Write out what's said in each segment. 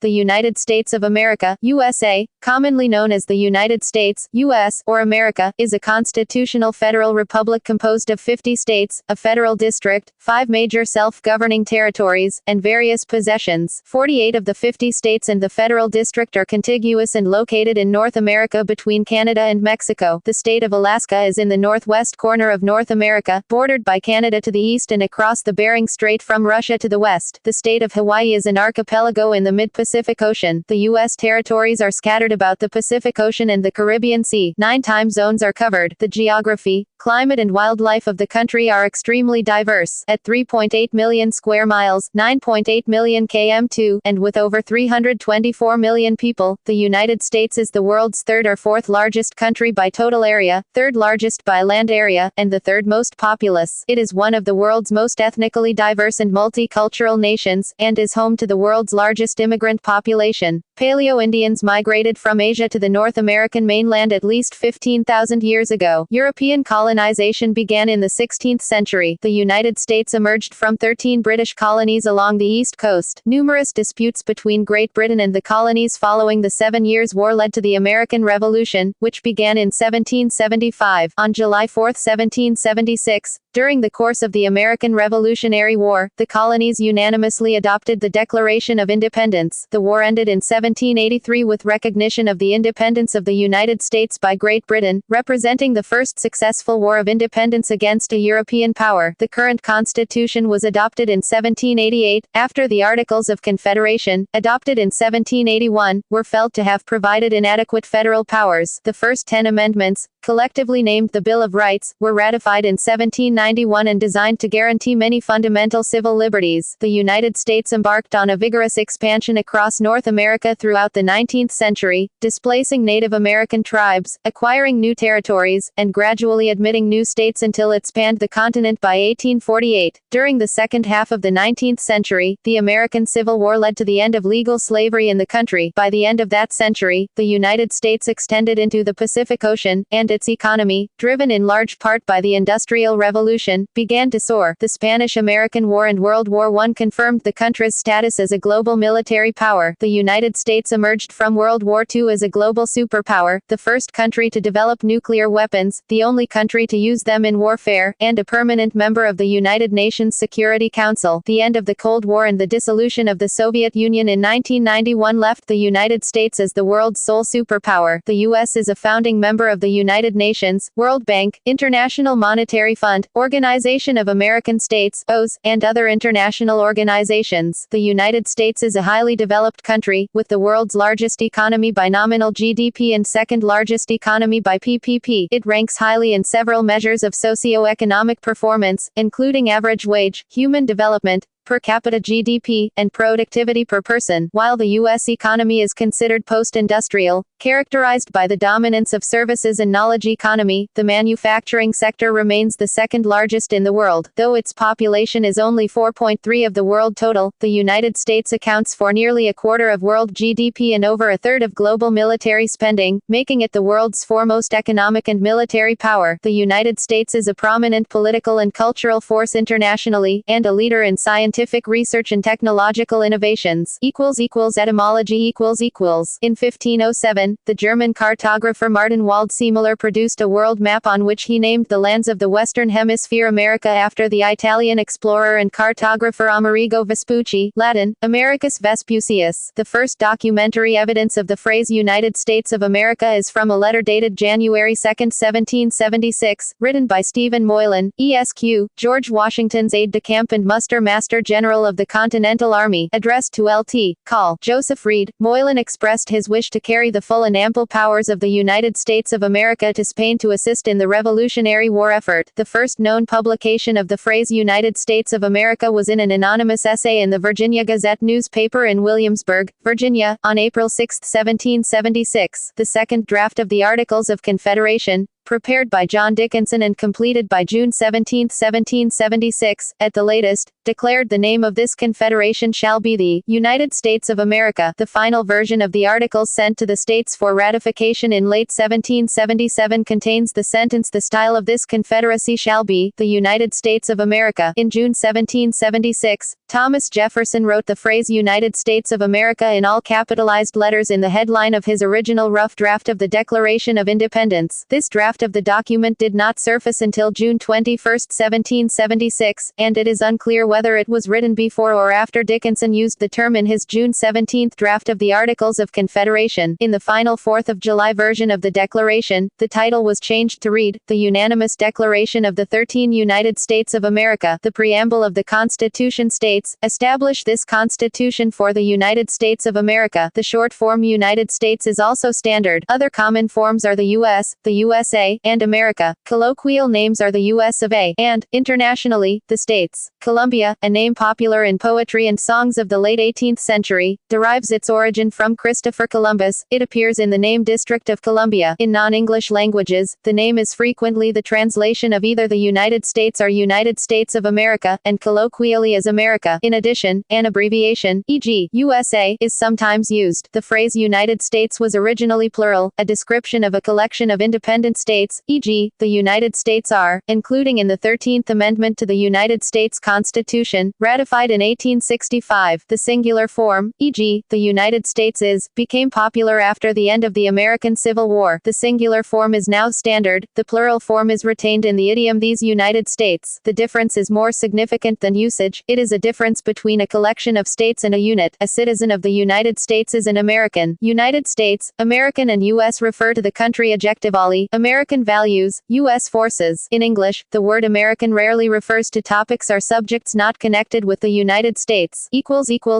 The United States of America, USA, commonly known as the United States, U.S., or America, is a constitutional federal republic composed of 50 states, a federal district, 5 major self-governing territories, and various possessions. 48 of the 50 states and the federal district are contiguous and located in North America between Canada and Mexico. The state of Alaska is in the northwest corner of North America, bordered by Canada to the east and across the Bering Strait from Russia to the west. The state of Hawaii is an archipelago in the mid-Pacific Ocean. The U.S. territories are scattered about the Pacific Ocean and the Caribbean Sea. 9 time zones are covered. The geography, climate and wildlife of the country are extremely diverse. At 3.8 million square miles, 9.8 million km2, and with over 324 million people, the United States is the world's third or fourth largest country by total area, third largest by land area, and the third most populous. It is one of the world's most ethnically diverse and multicultural nations, and is home to the world's largest immigrant population. Paleo-Indians migrated from Asia to the North American mainland at least 15,000 years ago. European colonization began in the 16th century. The United States emerged from 13 British colonies along the East Coast. Numerous disputes between Great Britain and the colonies following the 7 Years' War led to the American Revolution, which began in 1775. On July 4, 1776, during the course of the American Revolutionary War, the colonies unanimously adopted the Declaration of Independence. The war ended in 1783 with recognition of the independence of the United States by Great Britain, representing the first successful war of independence against a European power. The current Constitution was adopted in 1788, after the Articles of Confederation, adopted in 1781, were felt to have provided inadequate federal powers. The first 10 amendments, collectively named the Bill of Rights, were ratified in 1791 and designed to guarantee many fundamental civil liberties. The United States embarked on a vigorous expansion across North America throughout the 19th century, displacing Native American tribes, acquiring new territories, and gradually admitting new states until it spanned the continent by 1848. During the second half of the 19th century, the American Civil War led to the end of legal slavery in the country. By the end of that century, the United States extended into the Pacific Ocean, and its economy, driven in large part by the Industrial Revolution, began to soar. The Spanish-American War and World War I confirmed the country's status as a global military power. The United States emerged from World War II as a global superpower, the first country to develop nuclear weapons, the only country to use them in warfare, and a permanent member of the United Nations Security Council. The end of the Cold War and the dissolution of the Soviet Union in 1991 left the United States as the world's sole superpower. The U.S. is a founding member of the United Nations, World Bank, International Monetary Fund, Organization of American States, OAS, and other international organizations. The United States is a highly developed country, with the world's largest economy by nominal GDP and second largest economy by PPP. It ranks highly in several measures of socio-economic performance, including average wage, human development, per capita GDP, and productivity per person. While the U.S. economy is considered post-industrial, characterized by the dominance of services and knowledge economy, the manufacturing sector remains the second largest in the world. Though its population is only 4.3% of the world total, the United States accounts for nearly a quarter of world GDP and over a third of global military spending, making it the world's foremost economic and military power. The United States is a prominent political and cultural force internationally, and a leader in scientific research and technological innovations. Etymology In 1507, the German cartographer Martin Waldseemüller produced a world map on which he named the lands of the Western Hemisphere America after the Italian explorer and cartographer Amerigo Vespucci, Latin, Americus Vespucius. The first documentary evidence of the phrase United States of America is from a letter dated January 2, 1776, written by Stephen Moylan, Esq., George Washington's aide-de-camp and muster master General of the Continental Army, addressed to Lt. Col. Joseph Reed. Moylan expressed his wish to carry the full and ample powers of the United States of America to Spain to assist in the Revolutionary War effort. The first known publication of the phrase United States of America was in an anonymous essay in the Virginia Gazette newspaper in Williamsburg, Virginia, on April 6, 1776. The second draft of the Articles of Confederation, prepared by John Dickinson and completed by June 17, 1776, at the latest, declared the name of this confederation shall be the United States of America. The final version of the Articles sent to the states for ratification in late 1777 contains the sentence, "The style of this confederacy shall be the United States of America." In June 1776, Thomas Jefferson wrote the phrase United States of America in all capitalized letters in the headline of his original rough draft of the Declaration of Independence. This draft of the document did not surface until June 21, 1776, and it is unclear whether it was written before or after Dickinson used the term in his June 17 draft of the Articles of Confederation. In the final 4th of July version of the Declaration, the title was changed to read, The Unanimous Declaration of the 13 United States of America. The preamble of the Constitution states, establish this Constitution for the United States of America. The short form United States is also standard. Other common forms are the U.S., the USA, and America. Colloquial names are the U.S. of A. and, internationally, the States. Columbia, a name popular in poetry and songs of the late 18th century, derives its origin from Christopher Columbus. It appears in the name District of Columbia. In non-English languages, the name is frequently the translation of either the United States or United States of America, and colloquially as America. In addition, an abbreviation, e.g., USA, is sometimes used. The phrase United States was originally plural, a description of a collection of independent states, e.g., the United States are, including in the 13th Amendment to the United States Constitution, ratified in 1865. The singular form, e.g., the United States is, became popular after the end of the American Civil War. The singular form is now standard, the plural form is retained in the idiom these United States. The difference is more significant than usage. It is a difference between a collection of states and a unit. A citizen of the United States is an American. United States, American and U.S. refer to the country adjectivally. American values, U.S. forces. In English, the word American rarely refers to topics or subjects not connected with the United States.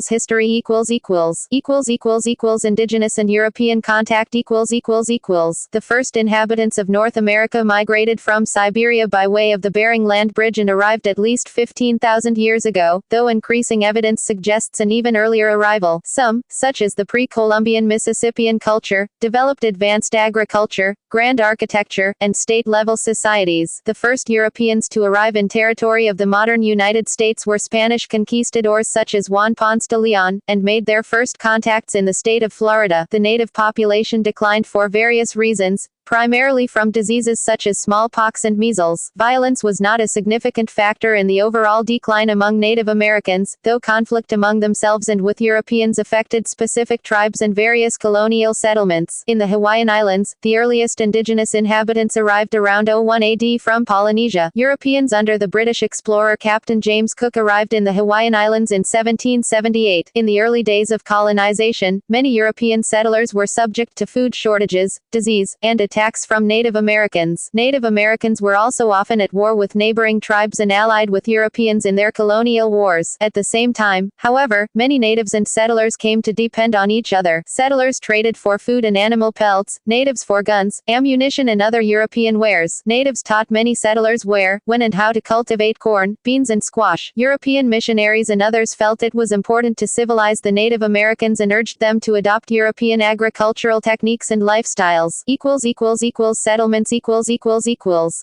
History indigenous and European contact The first inhabitants of North America migrated from Siberia by way of the Bering Land Bridge and arrived at least 15,000 years ago, though increasing evidence suggests an even earlier arrival. Some, such as the pre-Columbian Mississippian culture, developed advanced agriculture, grand architecture, and state-level societies. The first Europeans to arrive in territory of the modern United States were Spanish conquistadors such as Juan Ponce de Leon, and made their first contacts in the state of Florida. The native population declined for various reasons, primarily from diseases such as smallpox and measles. Violence was not a significant factor in the overall decline among Native Americans, though conflict among themselves and with Europeans affected specific tribes and various colonial settlements. In the Hawaiian Islands, the earliest indigenous inhabitants arrived around 01 AD from Polynesia. Europeans under the British explorer Captain James Cook arrived in the Hawaiian Islands in 1778. In the early days of colonization, many European settlers were subject to food shortages, disease, and attacks from Native Americans. Native Americans were also often at war with neighboring tribes and allied with Europeans in their colonial wars. At the same time, however, many natives and settlers came to depend on each other. Settlers traded for food and animal pelts, natives for guns, ammunition and other European wares. Natives taught many settlers where, when and how to cultivate corn, beans and squash. European missionaries and others felt it was important to civilize the Native Americans and urged them to adopt European agricultural techniques and lifestyles. Settlements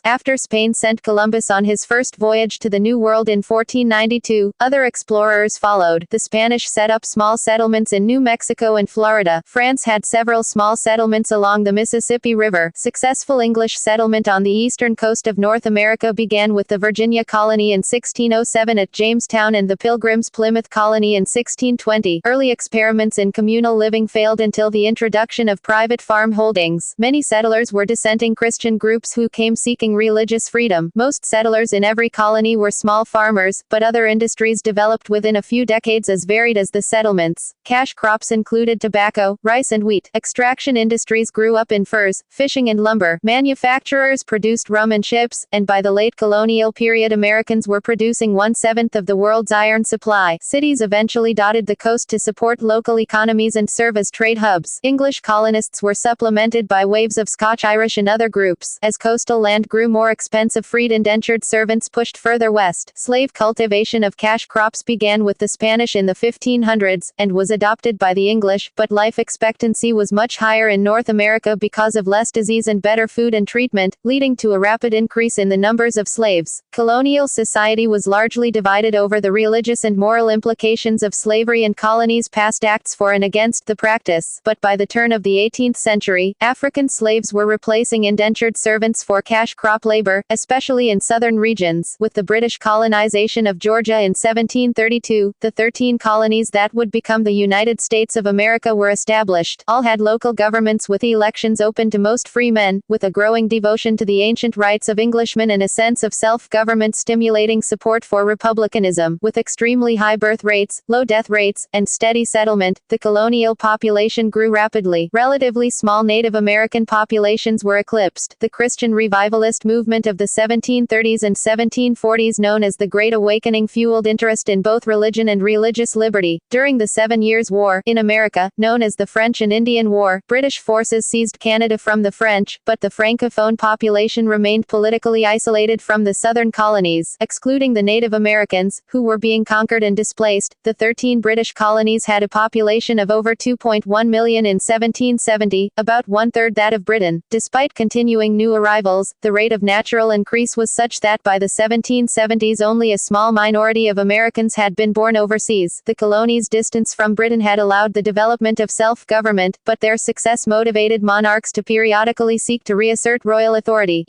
After Spain sent Columbus on his first voyage to the New World in 1492, other explorers followed. The Spanish set up small settlements in New Mexico and Florida. France had several small settlements along the Mississippi River. Successful English settlement on the eastern coast of North America began with the Virginia colony in 1607 at Jamestown and the Pilgrims' Plymouth colony in 1620. Early experiments in communal living failed until the introduction of private farm holdings. Many settlers were dissenting Christian groups who came seeking religious freedom. Most settlers in every colony were small farmers, but other industries developed within a few decades as varied as the settlements. Cash crops included tobacco, rice and wheat. Extraction industries grew up in furs, fishing and lumber. Manufacturers produced rum and ships, and by the late colonial period Americans were producing 1/7 of the world's iron supply. Cities eventually dotted the coast to support local economies and serve as trade hubs. English colonists were supplemented by waves of Scotch-Irish and other groups. As coastal land grew more expensive, freed indentured servants pushed further west. Slave cultivation of cash crops began with the Spanish in the 1500s, and was adopted by the English, but life expectancy was much higher in North America because of less disease and better food and treatment, leading to a rapid increase in the numbers of slaves. Colonial society was largely divided over the religious and moral implications of slavery, and colonies passed acts for and against the practice. But by the turn of the 18th century, African slaves slaves were replacing indentured servants for cash crop labor, especially in southern regions. With the British colonization of Georgia in 1732, the 13 colonies that would become the United States of America were established. All had local governments with elections open to most free men, with a growing devotion to the ancient rights of Englishmen and a sense of self-government stimulating support for republicanism. With extremely high birth rates, low death rates, and steady settlement, the colonial population grew rapidly. Relatively small Native American populations were eclipsed. The Christian revivalist movement of the 1730s and 1740s, known as the Great Awakening, fueled interest in both religion and religious liberty. During the 7 Years' War in America, known as the French and Indian War, British forces seized Canada from the French, but the Francophone population remained politically isolated from the southern colonies. Excluding the Native Americans, who were being conquered and displaced, the 13 British colonies had a population of over 2.1 million in 1770, about one-third that of Britain. Despite continuing new arrivals, the rate of natural increase was such that by the 1770s only a small minority of Americans had been born overseas. The colonies' distance from Britain had allowed the development of self-government, but their success motivated monarchs to periodically seek to reassert royal authority.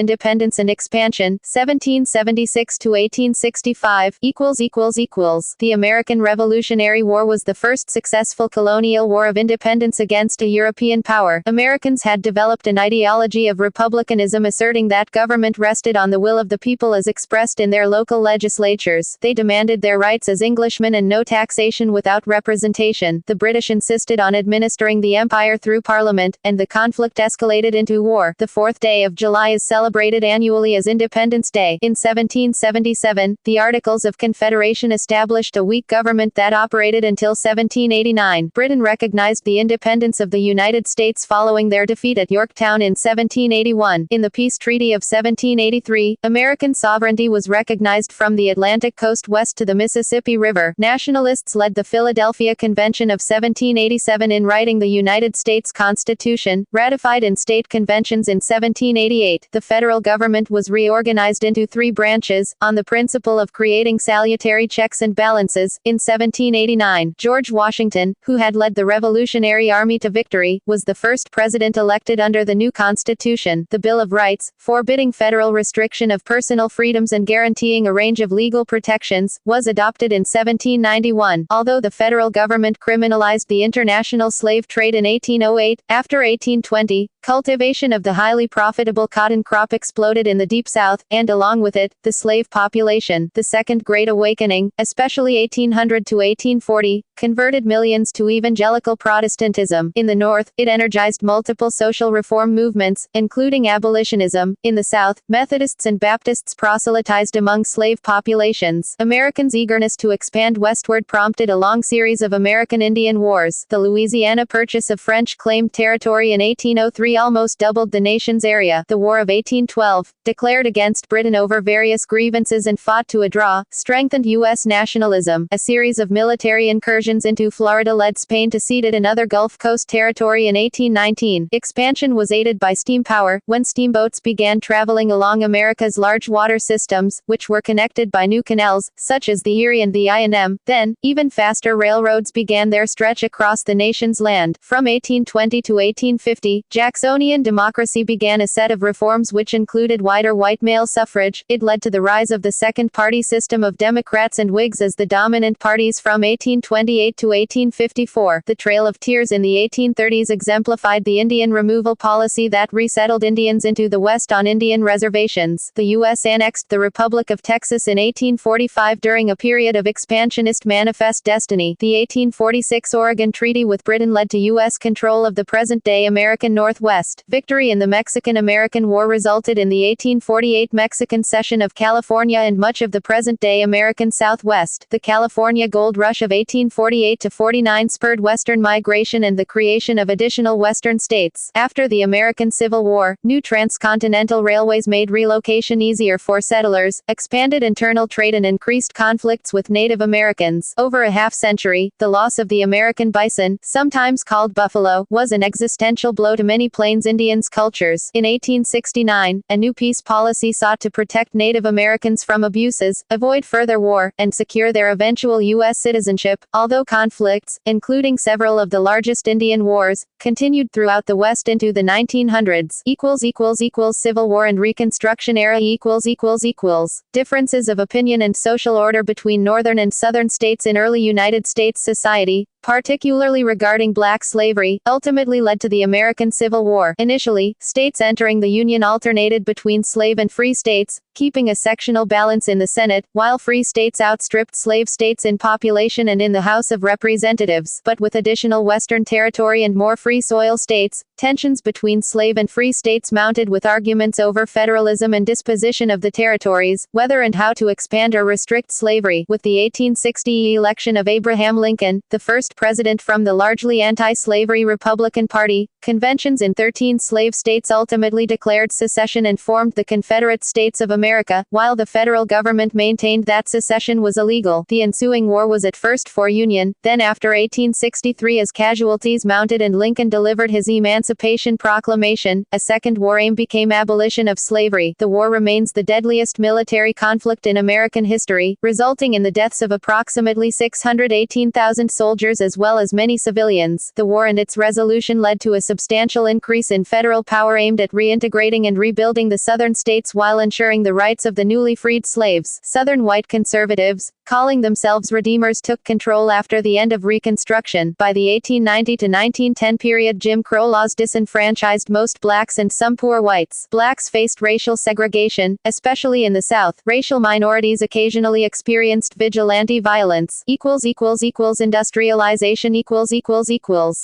Independence and expansion, 1776 to 1865. The American Revolutionary War was the first successful colonial war of independence against a European power. Americans had developed an ideology of republicanism, asserting that government rested on the will of the people as expressed in their local legislatures. They demanded their rights as Englishmen and no taxation without representation. The British insisted on administering the empire through Parliament, and the conflict escalated into war. The 4th day of July is celebrated annually as Independence Day. In 1777, the Articles of Confederation established a weak government that operated until 1789. Britain recognized the independence of the United States following their defeat at Yorktown in 1781. In the Peace Treaty of 1783, American sovereignty was recognized from the Atlantic coast west to the Mississippi River. Nationalists led the Philadelphia Convention of 1787 in writing the United States Constitution, ratified in state conventions in 1788. The federal government was reorganized into 3 branches, on the principle of creating salutary checks and balances. In 1789, George Washington, who had led the Revolutionary Army to victory, was the first president elected under the new Constitution. The Bill of Rights, forbidding federal restriction of personal freedoms and guaranteeing a range of legal protections, was adopted in 1791. Although the federal government criminalized the international slave trade in 1808, after 1820, cultivation of the highly profitable cotton crop exploded in the Deep South, and along with it, the slave population. The Second Great Awakening, especially 1800 to 1840, converted millions to evangelical Protestantism. In the North, it energized multiple social reform movements, including abolitionism. In the South, Methodists and Baptists proselytized among slave populations. Americans' eagerness to expand westward prompted a long series of American Indian Wars. The Louisiana Purchase of French claimed territory in 1803 almost doubled the nation's area. The War of 1812, declared against Britain over various grievances and fought to a draw, strengthened U.S. nationalism. A series of military incursions into Florida led Spain to cede it another Gulf Coast territory in 1819. Expansion was aided by steam power, when steamboats began traveling along America's large water systems, which were connected by new canals, such as the Erie and the I&M. Then, even faster railroads began their stretch across the nation's land. From 1820 to 1850, Jacksonian democracy began a set of reforms which included wider white male suffrage. It led to the rise of the second-party system of Democrats and Whigs as the dominant parties from 1828 to 1854. The Trail of Tears in the 1830s exemplified the Indian removal policy that resettled Indians into the West on Indian reservations. The U.S. annexed the Republic of Texas in 1845 during a period of expansionist manifest destiny. The 1846 Oregon Treaty with Britain led to U.S. control of the present-day American Northwest. Victory in the Mexican-American War resulted in the 1848 Mexican cession of California and much of the present-day American Southwest. The California Gold Rush of 1848 to 49 spurred Western migration and the creation of additional Western states. After the American Civil War, new transcontinental railways made relocation easier for settlers, expanded internal trade and increased conflicts with Native Americans. Over a half-century, the loss of the American bison, sometimes called buffalo, was an existential blow to many Plains Indians' cultures. In 1869, a new peace policy sought to protect Native Americans from abuses, avoid further war, and secure their eventual U.S. citizenship, although conflicts, including several of the largest Indian wars, continued throughout the West into the 1900s. Civil War and Reconstruction era Differences of opinion and social order between Northern and Southern states in early United States society, particularly regarding black slavery, ultimately led to the American Civil War. Initially, states entering the Union alternated between slave and free states, keeping a sectional balance in the Senate, while free states outstripped slave states in population and in the House of Representatives. But with additional Western territory and more free soil states, tensions between slave and free states mounted, with arguments over federalism and disposition of the territories, whether and how to expand or restrict slavery. With the 1860 election of Abraham Lincoln, the first president from the largely anti-slavery Republican Party, conventions in 13 slave states ultimately declared secession and formed the Confederate States of America, while the federal government maintained that secession was illegal. The ensuing war was at first for Union, then after 1863 as casualties mounted and Lincoln delivered his Emancipation Proclamation, a second war aim became abolition of slavery. The war remains the deadliest military conflict in American history, resulting in the deaths of approximately 618,000 soldiers as well as many civilians. The war and its resolution led to a substantial increase in federal power aimed at reintegrating and rebuilding the Southern states while ensuring the rights of the newly freed slaves. Southern white conservatives, calling themselves Redeemers, took control after the end of Reconstruction. By the 1890 to 1910 period, Jim Crow laws disenfranchised most blacks and some poor whites. Blacks faced racial segregation, especially in the South. Racial minorities occasionally experienced vigilante violence. Industrialization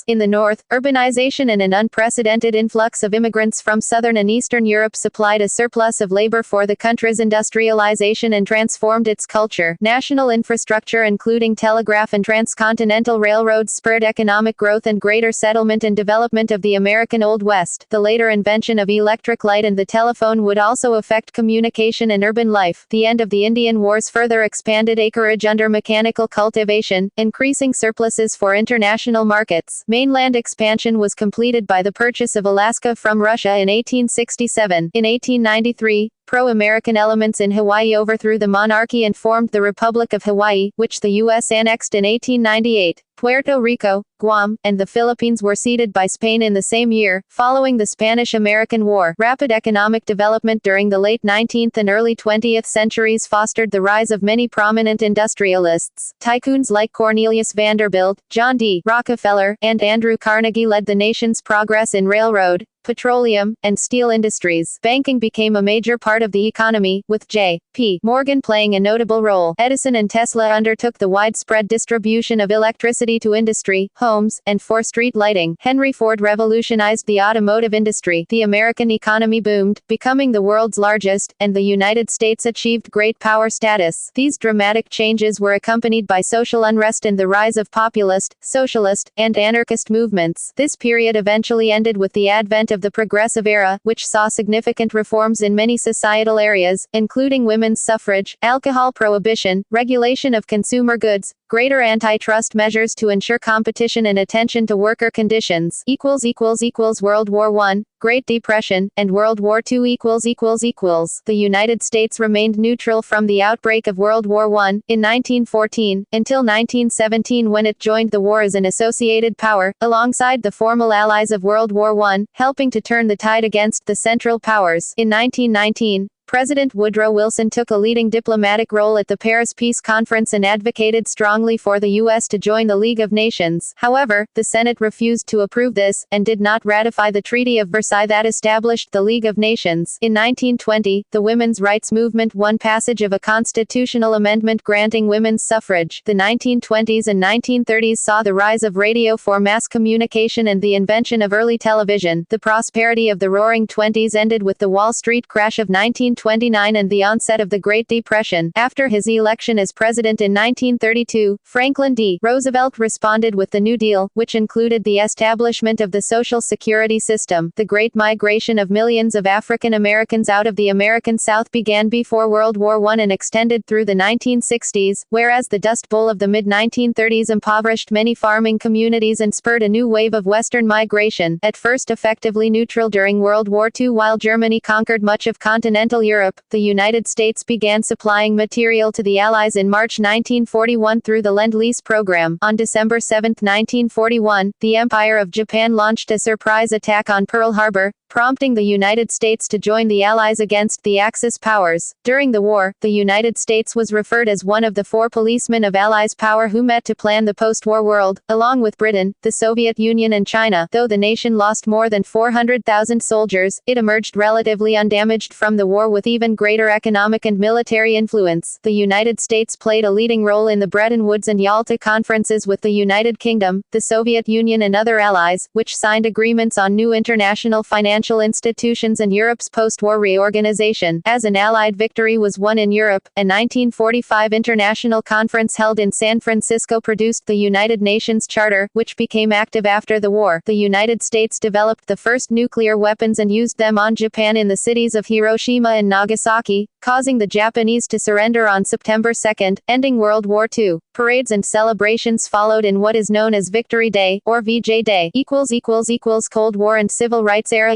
In the North, urbanization and an unprecedented influx of immigrants from Southern and Eastern Europe supplied a surplus of labor for the country's industrialization and transformed its culture. National infrastructure including telegraph and transcontinental railroads spurred economic growth and greater settlement and development of the American Old West. The later invention of electric light and the telephone would also affect communication and urban life. The end of the Indian Wars further expanded acreage under mechanical cultivation, increasing surpluses for international markets. Mainland expansion was completed by the purchase of Alaska from Russia in 1867. In 1893, pro-American elements in Hawaii overthrew the monarchy and formed the Republic of Hawaii, which the U.S. annexed in 1898. Puerto Rico, Guam, and the Philippines were ceded by Spain in the same year. Following the Spanish-American War, rapid economic development during the late 19th and early 20th centuries fostered the rise of many prominent industrialists. Tycoons like Cornelius Vanderbilt, John D. Rockefeller, and Andrew Carnegie led the nation's progress in railroad, petroleum, and steel industries. Banking became a major part of the economy, with J.P. Morgan playing a notable role. Edison and Tesla undertook the widespread distribution of electricity to industry, homes, and for street lighting. Henry Ford revolutionized the automotive industry. The American economy boomed, becoming the world's largest, and the United States achieved great power status. These dramatic changes were accompanied by social unrest and the rise of populist, socialist, and anarchist movements. This period eventually ended with the advent of the Progressive Era, which saw significant reforms in many societal areas, including women's suffrage, alcohol prohibition, regulation of consumer goods, greater antitrust measures to ensure competition and attention to worker conditions. World War I, Great Depression, and World War II. The United States remained neutral from the outbreak of World War I, in 1914, until 1917 when it joined the war as an associated power, alongside the formal allies of World War I, helping to turn the tide against the Central Powers. In 1919, President Woodrow Wilson took a leading diplomatic role at the Paris Peace Conference and advocated strongly for the U.S. to join the League of Nations. However, the Senate refused to approve this, and did not ratify the Treaty of Versailles that established the League of Nations. In 1920, the women's rights movement won passage of a constitutional amendment granting women's suffrage. The 1920s and 1930s saw the rise of radio for mass communication and the invention of early television. The prosperity of the Roaring Twenties ended with the Wall Street crash of 1929. 1929 and the onset of the Great Depression. After his election as president in 1932, Franklin D. Roosevelt responded with the New Deal, which included the establishment of the Social Security system. The Great Migration of millions of African Americans out of the American South began before World War I and extended through the 1960s, whereas the Dust Bowl of the mid-1930s impoverished many farming communities and spurred a new wave of Western migration, at first effectively neutral during World War II. While Germany conquered much of continental Europe, the United States began supplying material to the Allies in March 1941 through the Lend-Lease program. On December 7, 1941, the Empire of Japan launched a surprise attack on Pearl Harbor, prompting the United States to join the Allies against the Axis powers. During the war, the United States was referred as one of the four policemen of Allies power who met to plan the post-war world, along with Britain, the Soviet Union and China. Though the nation lost more than 400,000 soldiers, it emerged relatively undamaged from the war with even greater economic and military influence. The United States played a leading role in the Bretton Woods and Yalta conferences with the United Kingdom, the Soviet Union and other allies, which signed agreements on new international financial institutions and Europe's post-war reorganization. As an Allied victory was won in Europe, a 1945 international conference held in San Francisco produced the United Nations Charter, which became active after the war. The United States developed the first nuclear weapons and used them on Japan in the cities of Hiroshima and Nagasaki, causing the Japanese to surrender on September 2, ending World War II. Parades and celebrations followed in what is known as Victory Day, or VJ Day. Cold War and Civil Rights Era.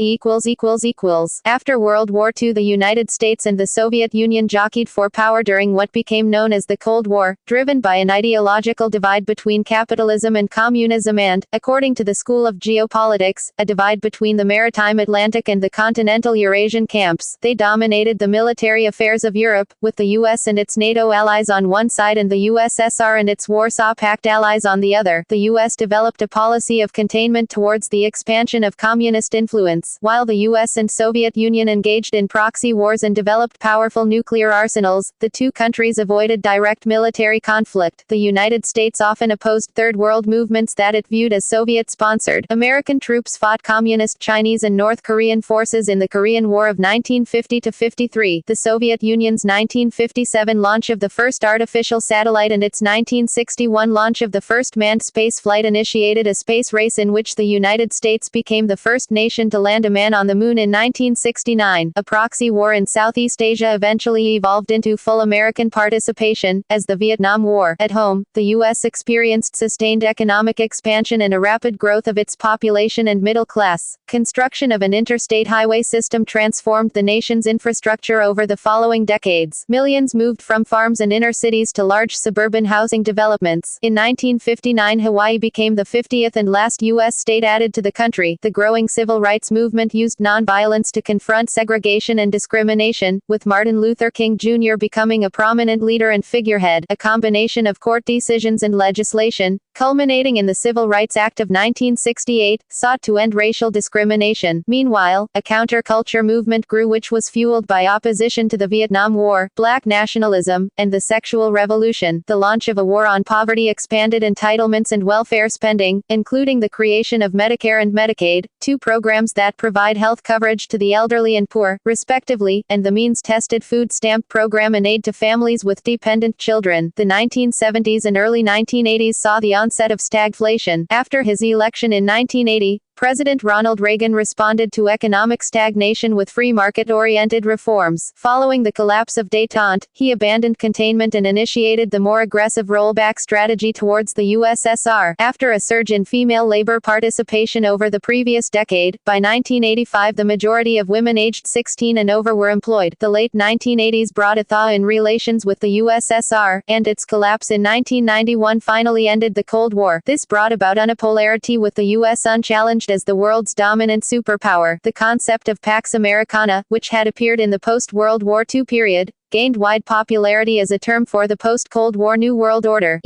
After World War II, the United States and the Soviet Union jockeyed for power during what became known as the Cold War, driven by an ideological divide between capitalism and communism and, according to the School of Geopolitics, a divide between the maritime Atlantic and the continental Eurasian camps. They dominated the military affairs of Europe, with the US and its NATO allies on one side and the USSR and its Warsaw Pact allies on the other. The US developed a policy of containment towards the expansion of communist influence, while the US and Soviet Union engaged in proxy wars and developed powerful nuclear arsenals. The two countries avoided direct military conflict. The United States often opposed Third World movements that it viewed as Soviet-sponsored. American troops fought Communist Chinese and North Korean forces in the Korean War of 1950-53. The Soviet Union's 1957 launch of the first artificial satellite and its 1961 launch of the first manned spaceflight initiated a space race in which the United States became the first nation to land a man on the moon in 1969. A proxy war in Southeast Asia eventually evolved into full American participation, as the Vietnam War. At home, the U.S. experienced sustained economic expansion and a rapid growth of its population and middle class. Construction of an interstate highway system transformed the nation's infrastructure over the following decades. Millions moved from farms and inner cities to large suburban housing developments. In 1959, Hawaii became the 50th and last U.S. state added to the country. The growing civil rights movement used nonviolence to confront segregation and discrimination, with Martin Luther King Jr. becoming a prominent leader and figurehead. A combination of court decisions and legislation, culminating in the Civil Rights Act of 1968, sought to end racial discrimination. Meanwhile, a counterculture movement grew which was fueled by opposition to the Vietnam War, black nationalism, and the sexual revolution. The launch of a war on poverty expanded entitlements and welfare spending, including the creation of Medicare and Medicaid, two programs that provide health coverage to the elderly and poor, respectively, and the means-tested food stamp program and aid to families with dependent children. The 1970s and early 1980s saw the onset of stagflation. After his election in 1980, President Ronald Reagan responded to economic stagnation with free market-oriented reforms. Following the collapse of détente, he abandoned containment and initiated the more aggressive rollback strategy towards the USSR. After a surge in female labor participation over the previous decade, by 1985 the majority of women aged 16 and over were employed. The late 1980s brought a thaw in relations with the USSR, and its collapse in 1991 finally ended the Cold War. This brought about unipolarity with the U.S. unchallenged as the world's dominant superpower. The concept of Pax Americana, which had appeared in the post-World War II period, gained wide popularity as a term for the post-Cold War New World Order.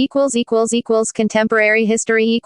Contemporary history.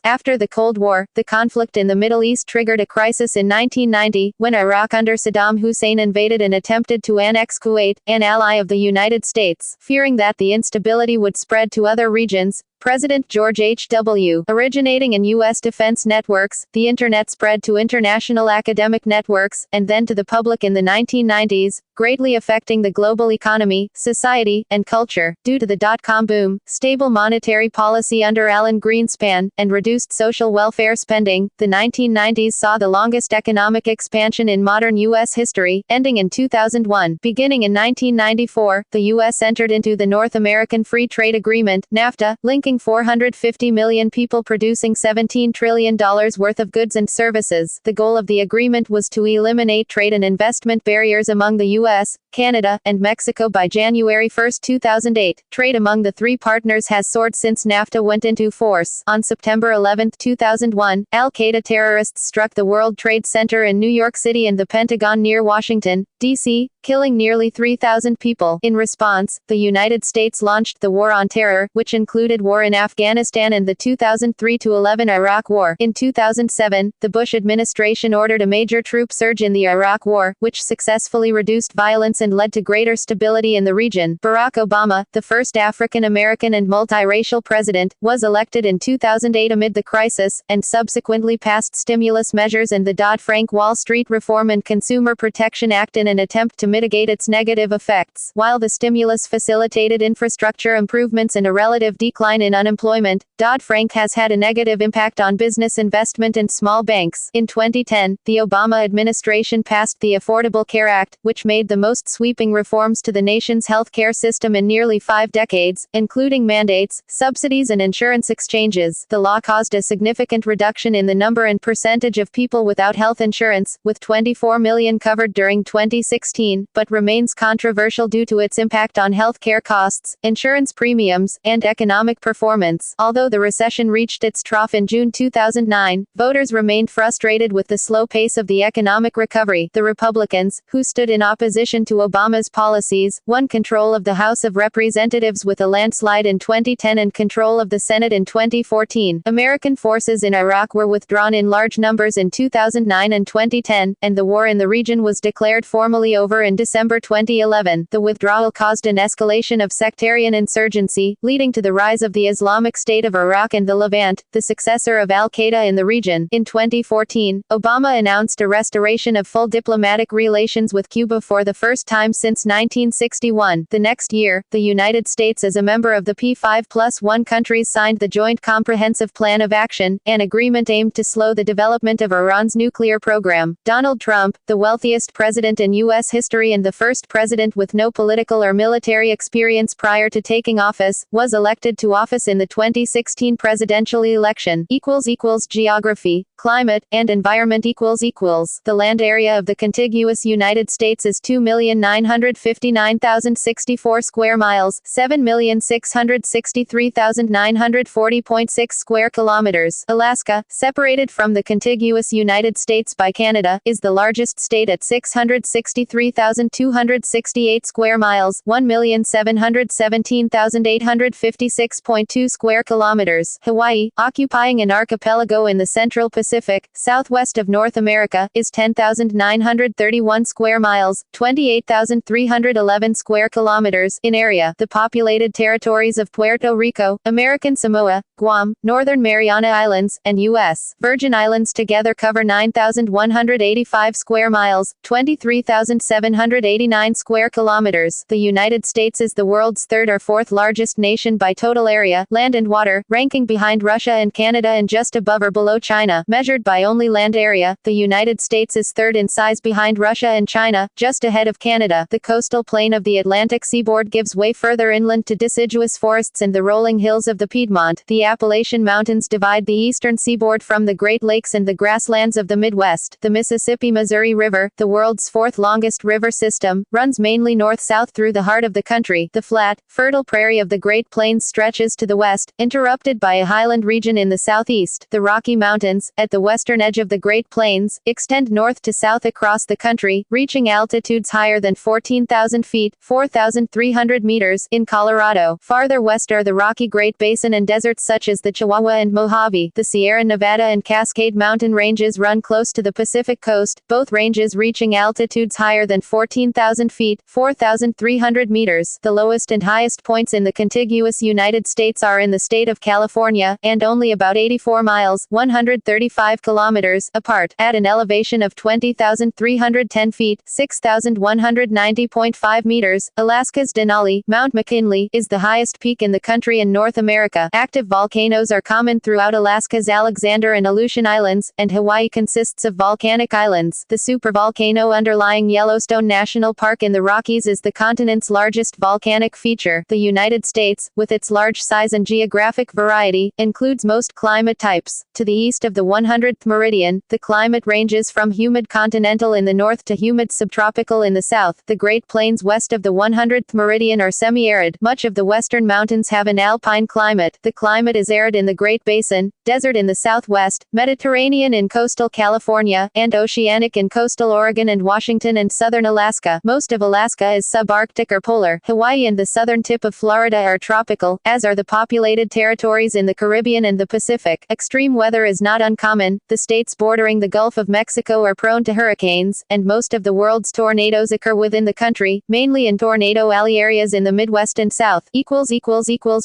After the Cold War, the conflict in the Middle East triggered a crisis in 1990, when Iraq under Saddam Hussein invaded and attempted to annex Kuwait, an ally of the United States. Fearing that the instability would spread to other regions, President George H.W. Originating in U.S. defense networks, the Internet spread to international academic networks, and then to the public in the 1990s, greatly affecting the global economy, society, and culture, due to the dot-com boom, stable monetary policy under Alan Greenspan, and reduced social welfare spending. The 1990s saw the longest economic expansion in modern U.S. history, ending in 2001. Beginning in 1994, the U.S. entered into the North American Free Trade Agreement, NAFTA, linking 450 million people producing $17 trillion worth of goods and services. The goal of the agreement was to eliminate trade and investment barriers among the U.S., Canada, and Mexico by January 1, 2008. Trade among the three partners has soared since NAFTA went into force. On September 11, 2001, Al-Qaeda terrorists struck the World Trade Center in New York City and the Pentagon near Washington, D.C., killing nearly 3,000 people. In response, the United States launched the War on Terror, which included war in Afghanistan and the 2003-11 Iraq War. In 2007, the Bush administration ordered a major troop surge in the Iraq War, which successfully reduced violence and led to greater stability in the region. Barack Obama, the first African-American and multiracial president, was elected in 2008 amid the crisis, and subsequently passed stimulus measures and the Dodd-Frank Wall Street Reform and Consumer Protection Act in an attempt to mitigate its negative effects. While the stimulus facilitated infrastructure improvements and a relative decline in unemployment, Dodd-Frank has had a negative impact on business investment and small banks. In 2010, the Obama administration passed the Affordable Care Act, which made the most sweeping reforms to the nation's healthcare system in nearly 5 decades, including mandates, subsidies, and insurance exchanges. The law caused a significant reduction in the number and percentage of people without health insurance, with 24 million covered during 2016, but remains controversial due to its impact on healthcare costs, insurance premiums, and economic performance. Although the recession reached its trough in June 2009, voters remained frustrated with the slow pace of the economic recovery. The Republicans, who stood in opposition to Obama's policies, won control of the House of Representatives with a landslide in 2010 and control of the Senate in 2014. American forces in Iraq were withdrawn in large numbers in 2009 and 2010, and the war in the region was declared formally over in December 2011. The withdrawal caused an escalation of sectarian insurgency, leading to the rise of the Islamic State of Iraq and the Levant, the successor of Al-Qaeda in the region. In 2014, Obama announced a restoration of full diplomatic relations with Cuba for the first time since 1961. The next year, the United States as a member of the P5+1 countries signed the Joint Comprehensive Plan of Action, an agreement aimed to slow the development of Iran's nuclear program. Donald Trump, the wealthiest president in U.S. history and the first president with no political or military experience prior to taking office, was elected to office in the 2016 presidential election. Geography, climate, and environment. The land area of the contiguous United States is 2,959,064 square miles, 7,663,940.6 square kilometers. Alaska, separated from the contiguous United States by Canada, is the largest state at 663,268 square miles, 1,717,856.2 square kilometers. Hawaii, occupying an archipelago in the Central Pacific, southwest of North America, is 10,931 square miles, 28,311 square kilometers in area. The populated territories of Puerto Rico, American Samoa, Guam, Northern Mariana Islands, and U.S. Virgin Islands together cover 9,185 square miles, 23,789 square kilometers. The United States is the world's third or fourth largest nation by total area, land and water, ranking behind Russia and Canada and just above or below China. Measured by only land area, the United States is third in size behind Russia and China, just ahead of Canada. The coastal plain of the Atlantic seaboard gives way further inland to deciduous forests and the rolling hills of the Piedmont. The Appalachian Mountains divide the eastern seaboard from the Great Lakes and the grasslands of the Midwest. The Mississippi-Missouri River, the world's fourth longest river system, runs mainly north-south through the heart of the country. The flat, fertile prairie of the Great Plains stretches to the west, interrupted by a highland region in the southeast. The Rocky Mountains, at the western edge of the Great Plains, extend north to south across the country, reaching altitudes higher than 14,000 feet, 4,300 meters, in Colorado. Farther west are the Rocky Great Basin and deserts such as the Chihuahua and Mojave. The Sierra Nevada and Cascade mountain ranges run close to the Pacific coast, both ranges reaching altitudes higher than 14,000 feet, 4,300 meters. The lowest and highest points in the contiguous United States are in the state of California, and only about 84 miles, 135 kilometers, apart, at an elevation of 20,310 feet, 6,190.5 meters. Alaska's Denali, Mount McKinley, is the highest peak in the country in North America. Active volcanoes are common throughout Alaska's Alexander and Aleutian Islands, and Hawaii consists of volcanic islands. The supervolcano underlying Yellowstone National Park in the Rockies is the continent's largest volcanic feature. The United States, with its large size and geographic variety, includes most climate types. To the east of the 100th meridian, the climate ranges from humid continental in the north to humid subtropical in the south. The Great Plains west of the 100th meridian are semi-arid. Much of the western mountains have an alpine climate. The climate is arid in the Great Basin, desert in the southwest, Mediterranean in coastal California, and oceanic in coastal Oregon and Washington and southern Alaska. Most of Alaska is subarctic or polar. Hawaii and the southern tip of Florida are tropical, as are the populated territories in the Caribbean and the Pacific. Extreme weather is not uncommon. The states bordering the Gulf of Mexico are prone to hurricanes, and most of the world's tornadoes occur within the country, mainly in Tornado Alley areas in the Midwest and South.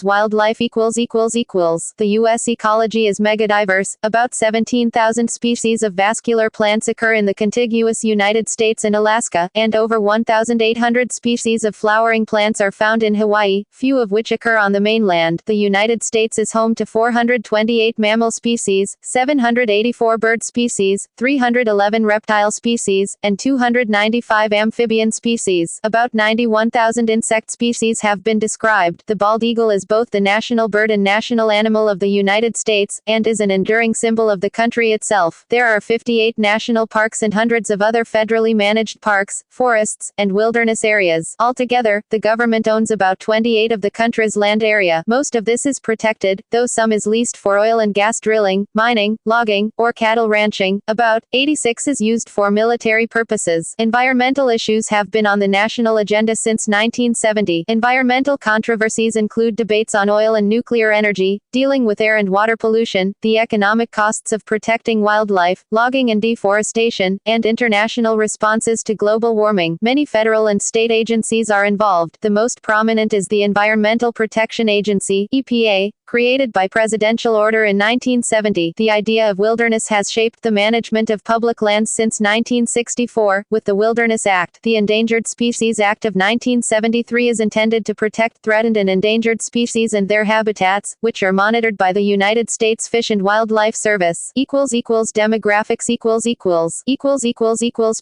Wildlife The U.S. ecology is megadiverse. About 17,000 species of vascular plants occur in the contiguous United States and Alaska, and over 1,800 species of flowering plants are found in Hawaii, few of which occur on the mainland. The United States is home to 428 mammal species, 784 bird species, 311 reptile species, and 295 amphibian species. About 91,000 insect species have been described. The bald eagle is both the national bird and national animal of the United States, and is an enduring symbol of the country itself. There are 58 national parks and hundreds of other federally managed parks, forests, and wilderness areas. Altogether, the government owns about 28 of the country's land area. Most of this is protected, though some is leased for oil and gas drilling, mining, logging, or cattle ranching. About 86 is used for military purposes. Environmental issues have been on the national agenda since 1970. Environmental controversies include debates on oil and nuclear energy, dealing with air and water pollution, the economic costs of protecting wildlife, logging and deforestation, and international responses to global warming. Many federal and state agencies are involved. The most prominent is the Environmental Protection Agency, EPA, created by presidential order in 1970. The idea of wilderness has shaped the management of public lands since 1964, with the Wilderness Act. The Endangered Species Act of 1973 is intended to protect threatened and endangered species and their habitats, which are monitored by the United States Fish and Wildlife Service. Demographics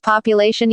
Population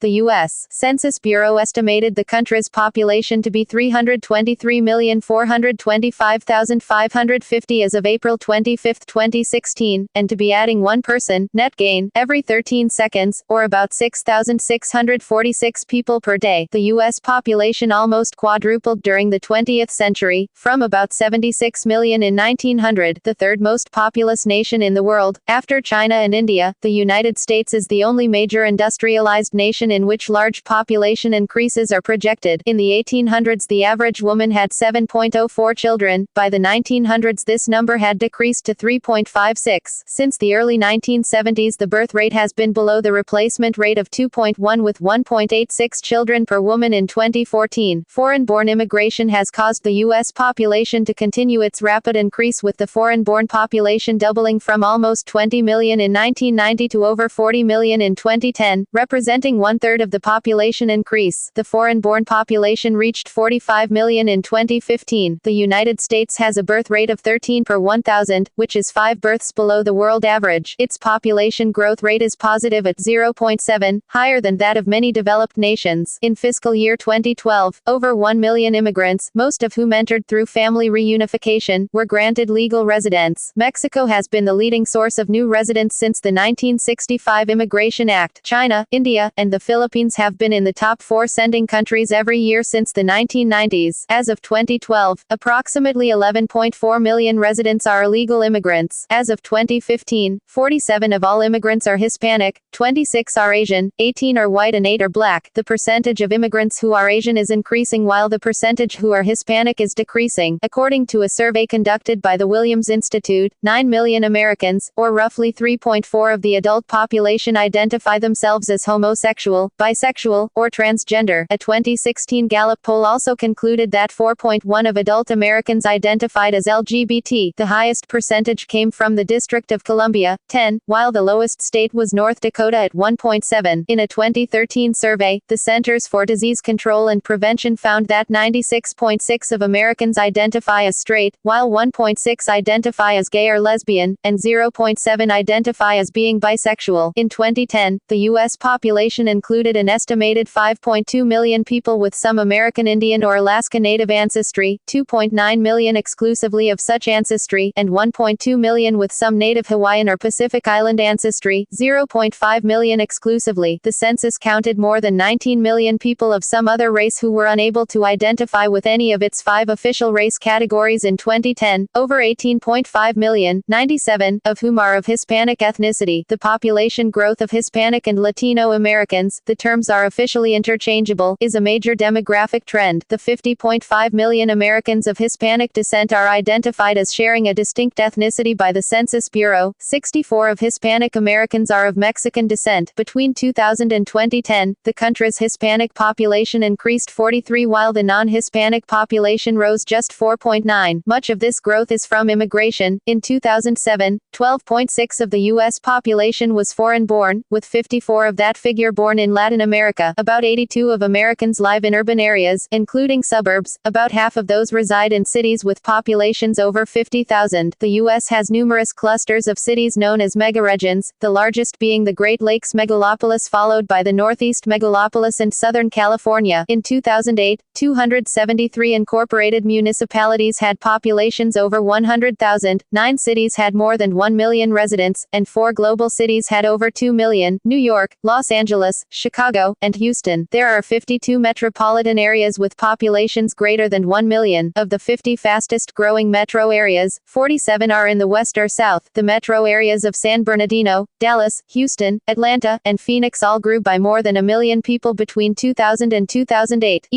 The U.S. Census Bureau estimated the country's population to be 323,425,550 as of April 25, 2016, and to be adding one person, net gain, every 13 seconds, or about 6,646 people per day. The U.S. population almost quadrupled during the 20th century, from about 76 million in 1900, the third most populous nation in the world. After China and India, the United States is the only major industrialized nation in which large population increases are projected. In the 1800s, the average woman had 7.04 children. By the 1900s, this number had decreased to 3.56. Since the early 1970s, the birth rate has been below the replacement rate of 2.1, with 1.86 children per woman in 2014. Foreign-born immigration has caused the U.S. population to continue its rapid increase, with the foreign-born population doubling from almost 20 million in 1990 to over 40 million in 2010, representing one-third of the population increase. The foreign-born population reached 45 million in 2015. The United States has a birth rate of 13 per 1,000, which is 5 births below the world average. Its population growth rate is positive at 0.7, higher than that of many developed nations. In fiscal year 2012, over 1 million immigrants, most of whom entered through family reunification, were granted legal residence. Mexico has been the leading source of new residents since the 1965 Immigration Act. China, India, and the Philippines have been in the top 4 sending countries every year since the 1990s. As of 2012, approximately Approximately 11.4 million residents are illegal immigrants. As of 2015, 47 of all immigrants are Hispanic, 26 are Asian, 18 are white and 8 are black. The percentage of immigrants who are Asian is increasing while the percentage who are Hispanic is decreasing. According to a survey conducted by the Williams Institute, 9 million Americans, or roughly 3.4% of the adult population, identify themselves as homosexual, bisexual, or transgender. A 2016 Gallup poll also concluded that 4.1% of adult Americans identified as LGBT. The highest percentage came from the District of Columbia, 10, while the lowest state was North Dakota at 1.7%. In a 2013 survey, the Centers for Disease Control and Prevention found that 96.6% of Americans identify as straight, while 1.6% identify as gay or lesbian, and 0.7% identify as being bisexual. In 2010, the U.S. population included an estimated 5.2 million people with some American Indian or Alaska Native ancestry, 2.9 million exclusively of such ancestry, and 1.2 million with some Native Hawaiian or Pacific Island ancestry, 0.5 million exclusively. The census counted more than 19 million people of some other race who were unable to identify with any of its 5 official race categories in 2010, over 18.5 million, 97 of whom are of Hispanic ethnicity. The population growth of Hispanic and Latino Americans, the terms are officially interchangeable, is a major demographic trend. The 50.5 million Americans of Hispanic descent are identified as sharing a distinct ethnicity by the Census Bureau. 64 of Hispanic Americans are of Mexican descent. Between 2000 and 2010, the country's Hispanic population increased 43 while the non-Hispanic population rose just 4.9. Much of this growth is from immigration. In 2007, 12.6% of the U.S. population was foreign-born, with 54 of that figure born in Latin America. About 82% of Americans live in urban areas, including suburbs. About half of those reside in cities with populations over 50,000. The U.S. has numerous clusters of cities known as megaregions, the largest being the Great Lakes megalopolis followed by the Northeast megalopolis and Southern California. In 2008, 273 incorporated municipalities had populations over 100,000, 9 cities had more than 1 million residents, and 4 global cities had over 2 million: New York, Los Angeles, Chicago, and Houston. There are 52 metropolitan areas with populations greater than 1 million. Of the 50 fastest growing metro areas, 47 are in the west or south. The metro areas of San Bernardino, Dallas, Houston, Atlanta, and Phoenix all grew by more than 1 million people between 2000 and 2008.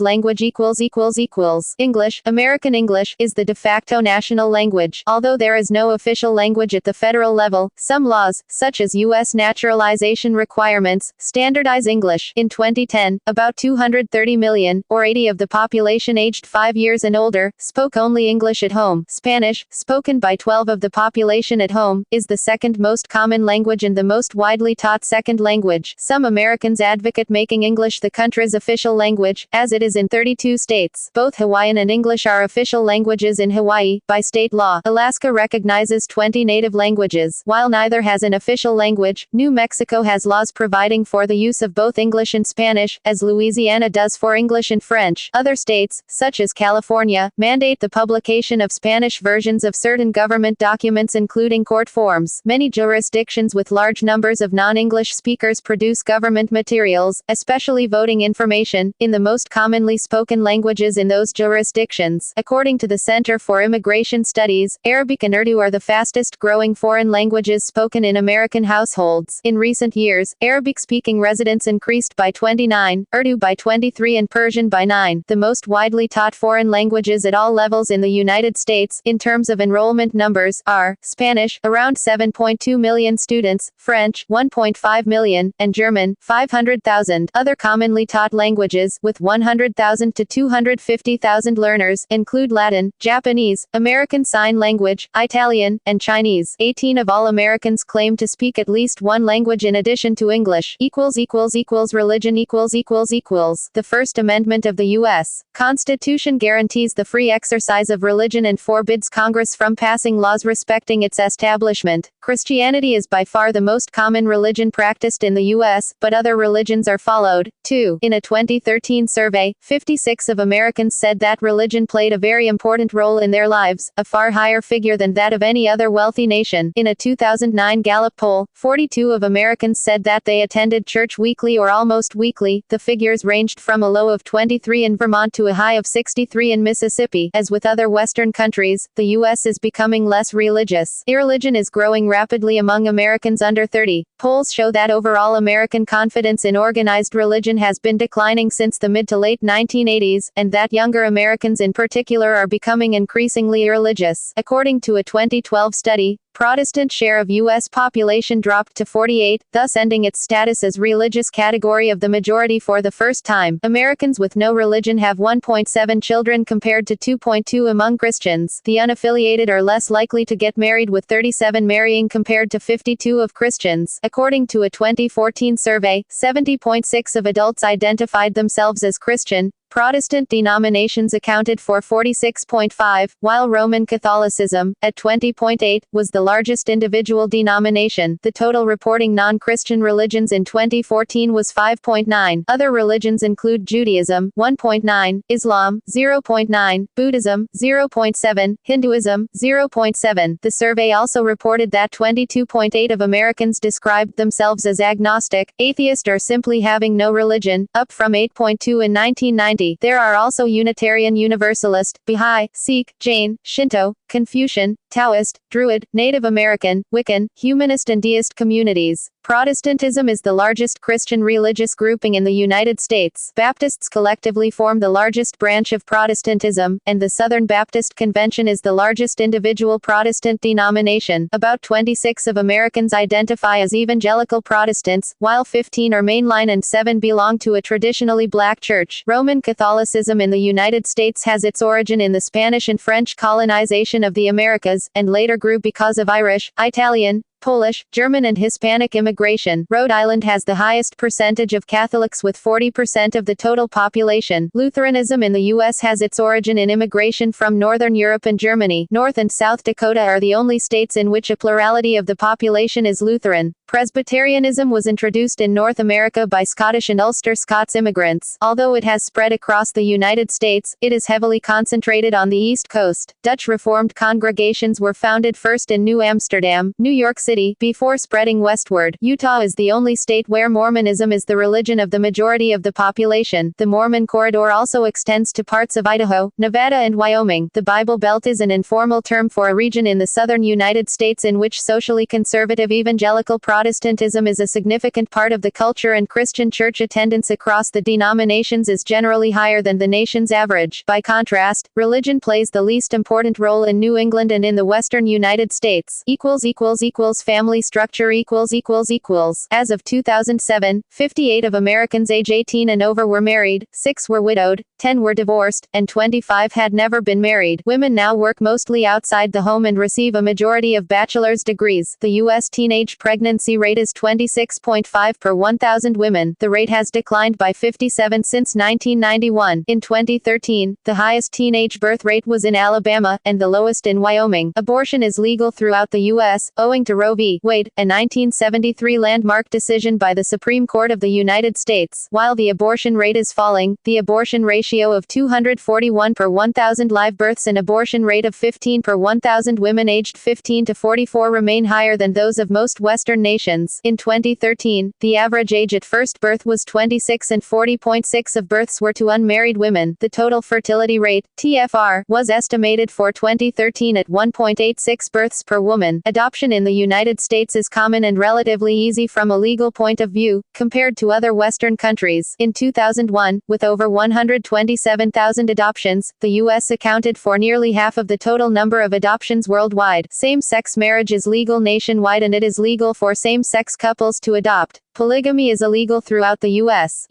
Language English, American English, is the de facto national language. Although there is no official language at the federal level, some laws, such as U.S. naturalization requirements, standardize English. In 2010, about 230 million, or 80% of the population aged 5 years and older, spoke only English at home. Spanish, spoken by 12% of the population at home, is the second most common language and the most widely taught second language. Some Americans advocate making English the country's official language, as it is in 32 states. Both Hawaiian and English are official languages in Hawaii, by state law. Alaska recognizes 20 native languages. While neither has an official language, New Mexico has laws providing for the use of both English and Spanish, as Louisiana does for English and French. Other states, such as California, mandate the publication of Spanish versions of certain government documents including court forms. Many jurisdictions with large numbers of non-English speakers produce government materials, especially voting information, in the most commonly spoken languages in those jurisdictions. According to the Center for Immigration Studies, Arabic and Urdu are the fastest growing foreign languages spoken in American households. In recent years, Arabic-speaking residents increased by 29, Urdu by 23 and Persian by 9. The most widely taught foreign languages at all levels in the United States, in terms of enrollment numbers, are Spanish, around 7.2 million students, French, 1.5 million, and German, 500,000. Other commonly taught languages, with 100,000 to 250,000 learners, include Latin, Japanese, American Sign Language, Italian, and Chinese. 18% of all Americans claim to speak at least one language in addition to English. Religion The First Amendment of the U.S. Constitution guarantees the free exercise of religion and forbids Congress from passing laws respecting its establishment. Christianity is by far the most common religion practiced in the U.S., but other religions are followed, too. In a 2013 survey, 56% of Americans said that religion played a very important role in their lives, a far higher figure than that of any other wealthy nation. In a 2009 Gallup poll, 42% of Americans said that they attended church weekly or almost weekly. The figures ranged from a low of 23% in Vermont to a high of 66% 53 in Mississippi. As with other Western countries, the U.S. is becoming less religious. Irreligion is growing rapidly among Americans under 30. Polls show that overall American confidence in organized religion has been declining since the mid to late 1980s, and that younger Americans in particular are becoming increasingly irreligious. According to a 2012 study, Protestant share of U.S. population dropped to 48, thus ending its status as religious category of the majority for the first time. Americans with no religion have 1.7 children compared to 2.2 among Christians. The unaffiliated are less likely to get married, with 37 marrying compared to 52 of Christians. According to a 2014 survey, 70.6% of adults identified themselves as Christian. Protestant denominations accounted for 46.5%, while Roman Catholicism, at 20.8%, was the largest individual denomination. The total reporting non-Christian religions in 2014 was 5.9%. Other religions include Judaism, 1.9%, Islam, 0.9%, Buddhism, 0.7%, Hinduism, 0.7%. The survey also reported that 22.8% of Americans described themselves as agnostic, atheist, or simply having no religion, up from 8.2% in 1990. There are also Unitarian Universalist, Baha'i, Sikh, Jain, Shinto, Confucian, Taoist, Druid, Native American, Wiccan, Humanist and Deist communities. Protestantism is the largest Christian religious grouping in the United States. Baptists collectively form the largest branch of Protestantism, and the Southern Baptist Convention is the largest individual Protestant denomination. About 26% of Americans identify as evangelical Protestants, while 15% are mainline and 7% belong to a traditionally black church. Roman Catholicism in the United States has its origin in the Spanish and French colonization of the Americas, and later grew because of Irish, Italian, Polish, German and Hispanic immigration. Rhode Island has the highest percentage of Catholics with 40% of the total population. Lutheranism in the U.S. has its origin in immigration from Northern Europe and Germany. North and South Dakota are the only states in which a plurality of the population is Lutheran. Presbyterianism was introduced in North America by Scottish and Ulster Scots immigrants. Although it has spread across the United States, it is heavily concentrated on the East Coast. Dutch Reformed congregations were founded first in New Amsterdam, New York City, before spreading westward. Utah is the only state where Mormonism is the religion of the majority of the population. The Mormon Corridor also extends to parts of Idaho, Nevada and Wyoming. The Bible Belt is an informal term for a region in the southern United States in which socially conservative evangelical Protestantism is a significant part of the culture, and Christian church attendance across the denominations is generally higher than the nation's average. By contrast, religion plays the least important role in New England and in the western United States. Family structure ===. As of 2007, 58% of Americans age 18 and over were married, 6% were widowed, 10% were divorced, and 25% had never been married. Women now work mostly outside the home and receive a majority of bachelor's degrees. The U.S. teenage pregnancy rate is 26.5 per 1,000 women. The rate has declined by 57 since 1991. In 2013, the highest teenage birth rate was in Alabama, and the lowest in Wyoming. Abortion is legal throughout the U.S., owing to Roe v. Wade, a 1973 landmark decision by the Supreme Court of the United States. While the abortion rate is falling, the abortion ratio of 241 per 1,000 live births and abortion rate of 15 per 1,000 women aged 15 to 44 remain higher than those of most Western nations. In 2013, the average age at first birth was 26 and 40.6% of births were to unmarried women. The total fertility rate, TFR, was estimated for 2013 at 1.86 births per woman. Adoption in the United States is common and relatively easy from a legal point of view, compared to other Western countries. In 2001, with over 127,000 adoptions, the U.S. accounted for nearly half of the total number of adoptions worldwide. Same-sex marriage is legal nationwide, and it is legal for same-sex couples to adopt. Polygamy is illegal throughout the U.S.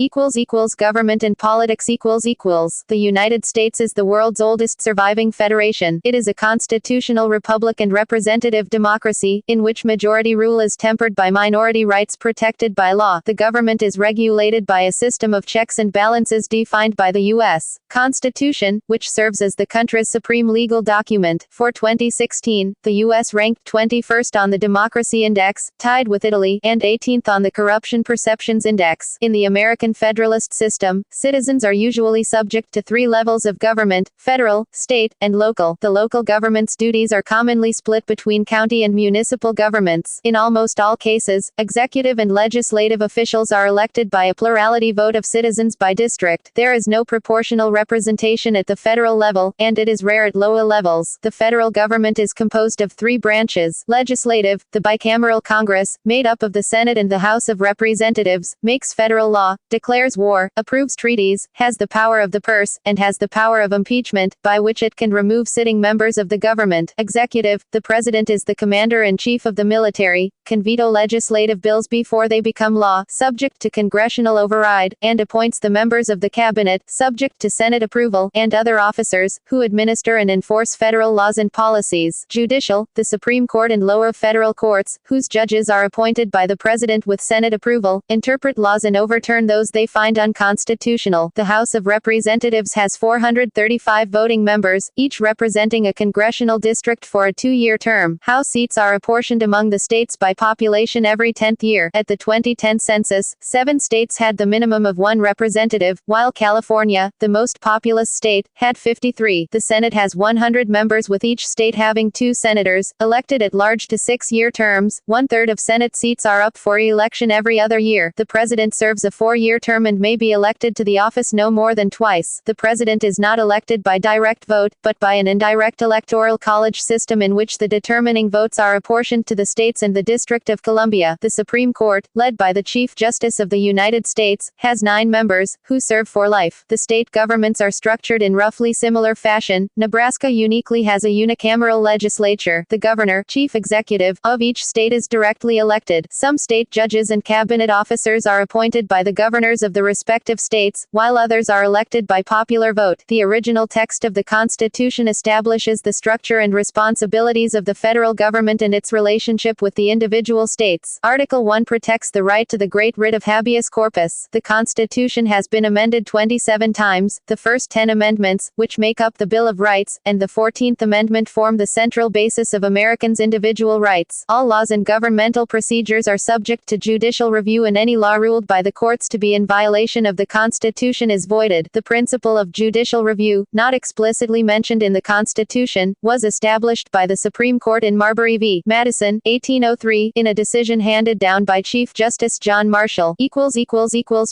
Government and politics The United States is the world's oldest surviving federation. It is a constitutional republic and representative democracy, in which majority rule is tempered by minority rights protected by law. The government is regulated by a system of checks and balances defined by the U.S. Constitution, which serves as the country's supreme legal document. For 2016, the U.S. ranked 21st on the Democracy Index, tied with Italy, and 18th on the Corruption Corruption Perceptions Index. In the American Federalist System, citizens are usually subject to 3 levels of government: federal, state, and local. The local government's duties are commonly split between county and municipal governments. In almost all cases, executive and legislative officials are elected by a plurality vote of citizens by district. There is no proportional representation at the federal level, and it is rare at lower levels. The federal government is composed of 3 branches: legislative, the Bicameral Congress, made up of the Senate and the House of Representatives, makes federal law, declares war, approves treaties, has the power of the purse, and has the power of impeachment, by which it can remove sitting members of the government. Executive, the president is the commander-in-chief of the military, can veto legislative bills before they become law, subject to congressional override, and appoints the members of the cabinet, subject to Senate approval, and other officers, who administer and enforce federal laws and policies. Judicial, the Supreme Court and lower federal courts, whose judges are appointed by the president with Senate approval, interpret laws and overturn those they find unconstitutional. The House of Representatives has 435 voting members, each representing a congressional district for a 2-year term. House seats are apportioned among the states by population every 10th year. At the 2010 census, 7 states had the minimum of 1 representative, while California, the most populous state, had 53. The Senate has 100 members, with each state having 2 senators, elected at large to 6-year terms. 1/3 of Senate seats are up for election every other year. The president serves a 4-year term and may be elected to the office no more than twice. The president is not elected by direct vote, but by an indirect electoral college system in which the determining votes are apportioned to the states and the District of Columbia. The Supreme Court, led by the Chief Justice of the United States, has 9 members, who serve for life. The state governments are structured in roughly similar fashion. Nebraska uniquely has a unicameral legislature. The governor, chief executive, of each state is directly elected. Some state judges and cabinet officers are appointed by the governors of the respective states, while others are elected by popular vote. The original text of the Constitution establishes the structure and responsibilities of the federal government and its relationship with the individual states. Article 1 protects the right to the great writ of habeas corpus. The Constitution has been amended 27 times. The first 10 amendments, which make up the Bill of Rights, and the 14th Amendment form the central basis of Americans' individual rights. All laws and governmental procedures are subject to judicial review, and any law ruled by the courts to be in violation of the Constitution is voided. The principle of judicial review, not explicitly mentioned in the Constitution, was established by the Supreme Court in Marbury v. Madison, 1803, in a decision handed down by Chief Justice John Marshall.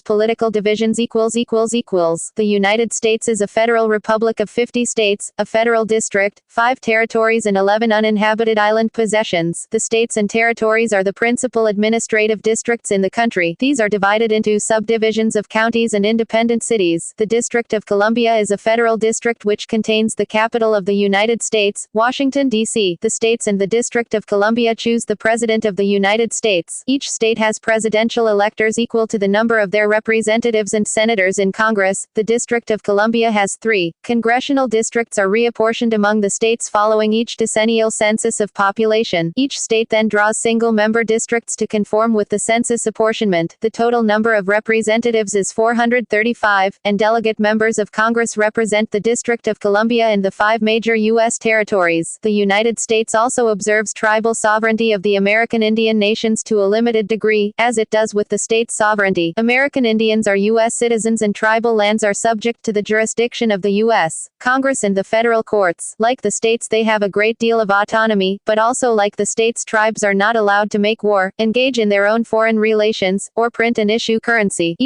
Political divisions. The United States is a federal republic of 50 states, a federal district, 5 territories, and 11 uninhabited island possessions. The states and territories are the principal administrative districts in the country. These are divided into subdivisions of counties and independent cities. The District of Columbia is a federal district which contains the capital of the United States, Washington, D.C. The states and the District of Columbia choose the President of the United States. Each state has presidential electors equal to the number of their representatives and senators in Congress. The District of Columbia has 3 congressional districts are reapportioned among the states following each decennial census of population. Each state then draws single-member districts to conform with the census apportionment. The total number of representatives is 435, and delegate members of Congress represent the District of Columbia and the 5 major U.S. territories. The United States also observes tribal sovereignty of the American Indian nations to a limited degree, as it does with the state's sovereignty. American Indians are U.S. citizens, and tribal lands are subject to the jurisdiction of the U.S. Congress and the federal courts. Like the states, they have a great deal of autonomy, but also like the states, tribes are not allowed to make war, engage in their own foreign relations, or print and issue currency.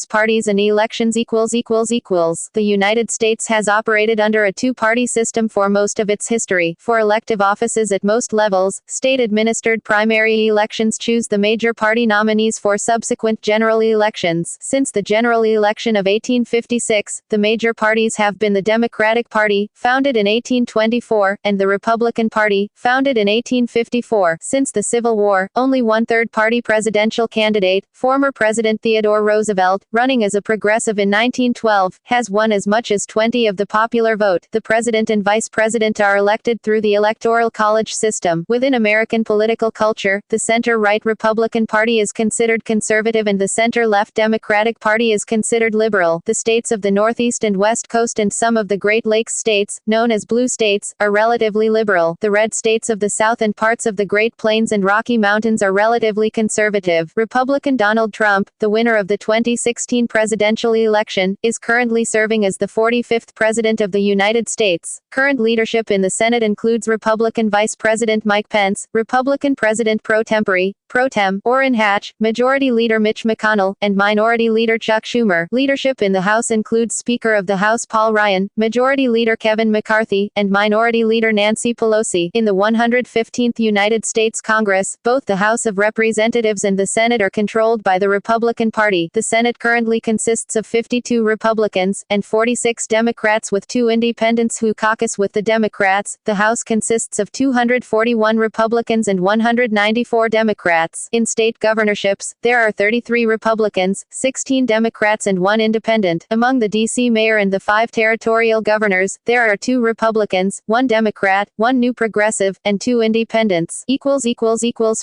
Parties and elections. The United States has operated under a 2-party system for most of its history. For elective offices at most levels, state-administered primary elections choose the major party nominees for subsequent general elections. Since the general election of 1856, the major parties have been the Democratic Party, founded in 1824, and the Republican Party, founded in 1854. Since the Civil War, only one third-party presidential candidate, former President Theodore Roosevelt, running as a progressive in 1912, has won as much as 20 of the popular vote. The president and vice president are elected through the Electoral College system. Within American political culture, the center-right Republican Party is considered conservative and the center-left Democratic Party is considered liberal. The states of the Northeast and West Coast and some of the Great Lakes states, known as blue states, are relatively liberal. The red states of the South and parts of the Great Plains and Rocky Mountains are relatively conservative. conservative. Republican Donald Trump, the winner of the 2016 presidential election, is currently serving as the 45th President of the United States. Current leadership in the Senate includes Republican Vice President Mike Pence, Republican President pro tem Orrin Hatch, Majority Leader Mitch McConnell, and Minority Leader Chuck Schumer. Leadership in the House includes Speaker of the House Paul Ryan, Majority Leader Kevin McCarthy, and Minority Leader Nancy Pelosi. In the 115th United States Congress, both the House of Representatives and the Senate are controlled by the Republican Party. The Senate currently consists of 52 Republicans and 46 Democrats, with 2 independents who caucus with the Democrats. The House consists of 241 Republicans and 194 Democrats. In state governorships, there are 33 Republicans, 16 Democrats and 1 independent. Among the D.C. mayor and the 5 territorial governors, there are 2 Republicans, 1 Democrat, 1 New Progressive, and 2 independents.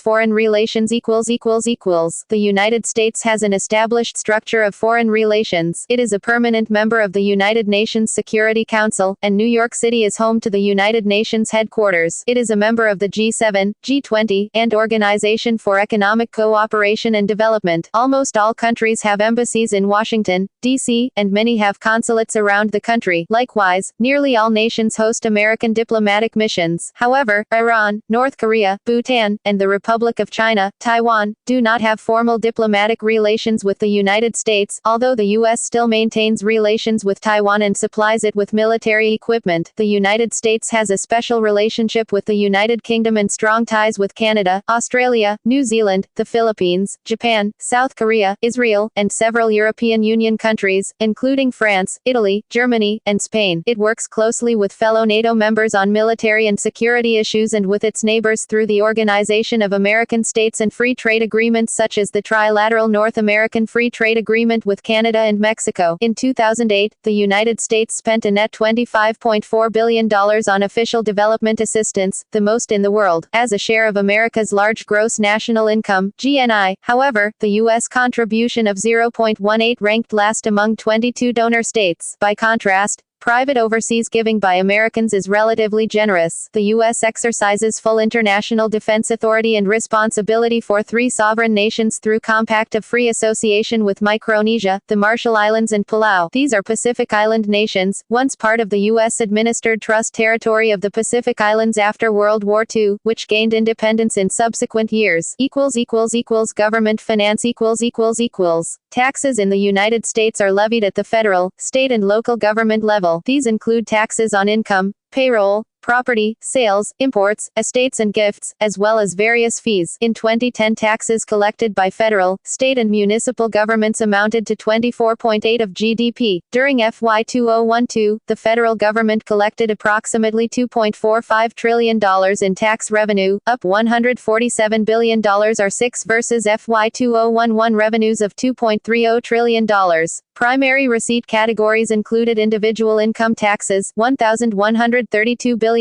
Foreign relations. The United States has an established structure of foreign relations. It is a permanent member of the United Nations Security Council, and New York City is home to the United Nations headquarters. It is a member of the G7, G20, and Organization for Economic Cooperation and Development. Almost all countries have embassies in Washington, D.C., and many have consulates around the country. Likewise, nearly all nations host American diplomatic missions. However, Iran, North Korea, Bhutan, and the Republic of China, Taiwan, do not have formal diplomatic relations with the United States, although the U.S. still maintains relations with Taiwan and supplies it with military equipment. The United States has a special relationship with the United Kingdom and strong ties with Canada, Australia, New Zealand, the Philippines, Japan, South Korea, Israel, and several European Union countries, including France, Italy, Germany, and Spain. It works closely with fellow NATO members on military and security issues and with its neighbors through the Organization of American States and free trade agreements such as the Trilateral North American Free Trade Agreement with Canada and Mexico. In 2008, the United States spent a net $25.4 billion on official development assistance, the most in the world, as a share of America's large gross national income, GNI. However, the U.S. contribution of 0.18 ranked last among 22 donor states. By contrast, private overseas giving by Americans is relatively generous. The U.S. exercises full international defense authority and responsibility for 3 sovereign nations through Compact of Free Association with Micronesia, the Marshall Islands and Palau. These are Pacific Island nations, once part of the U.S.-administered Trust Territory of the Pacific Islands after World War II, which gained independence in subsequent years. Government finance. Taxes in the United States are levied at the federal, state and local government level. These include taxes on income, payroll, property, sales, imports, estates and gifts, as well as various fees. In 2010, taxes collected by federal, state and municipal governments amounted to 24.8% of GDP. During FY 2012, the federal government collected approximately $2.45 trillion in tax revenue, up $147 billion or 6 versus FY 2011 revenues of $2.30 trillion. Primary receipt categories included individual income taxes, $1,132 billion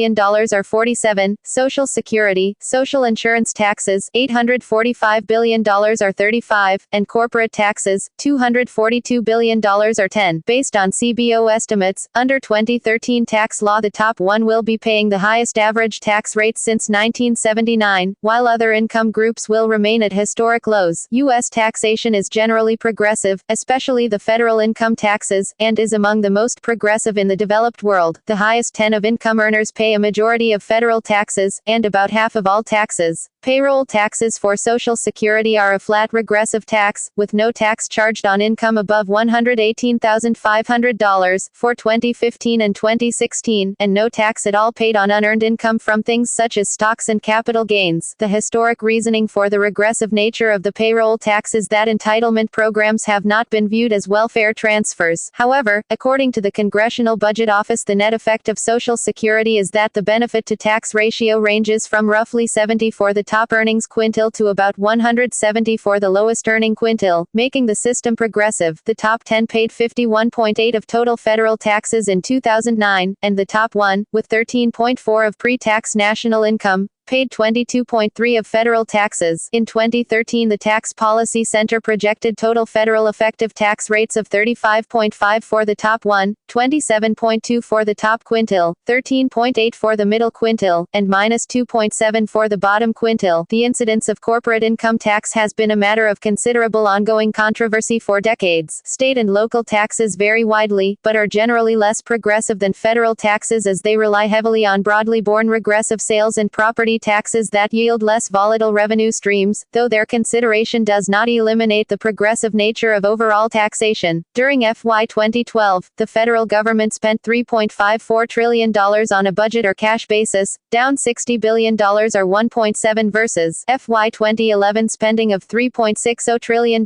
or 47, Social Security, social insurance taxes, $845 billion or 35, and corporate taxes, $242 billion or 10. Based on CBO estimates, under 2013 tax law, the top 1 will be paying the highest average tax rate since 1979, while other income groups will remain at historic lows. U.S. taxation is generally progressive, especially the federal income taxes, and is among the most progressive in the developed world. The highest 10 of income earners pay a majority of federal taxes, and about half of all taxes. Payroll taxes for Social Security are a flat regressive tax, with no tax charged on income above $118,500 for 2015 and 2016, and no tax at all paid on unearned income from things such as stocks and capital gains. The historic reasoning for the regressive nature of the payroll tax is that entitlement programs have not been viewed as welfare transfers. However, according to the Congressional Budget Office, the net effect of Social Security is that the benefit to tax ratio ranges from roughly 70 for the top earnings quintile to about 170 for the lowest earning quintile, making the system progressive. The top 10 paid 51.8% of total federal taxes in 2009, and the top 1, with 13.4% of pre-tax national income, paid 22.3% of federal taxes. In 2013, the Tax Policy Center projected total federal effective tax rates of 35.5% for the top 1, 27.2% for the top quintile, 13.8% for the middle quintile, and -2.7% for the bottom quintile. The incidence of corporate income tax has been a matter of considerable ongoing controversy for decades. State and local taxes vary widely, but are generally less progressive than federal taxes as they rely heavily on broadly borne regressive sales and property taxes that yield less volatile revenue streams, though their consideration does not eliminate the progressive nature of overall taxation. During FY 2012, the federal government spent $3.54 trillion on a budget or cash basis, down $60 billion or 1.7% versus FY 2011 spending of $3.60 trillion.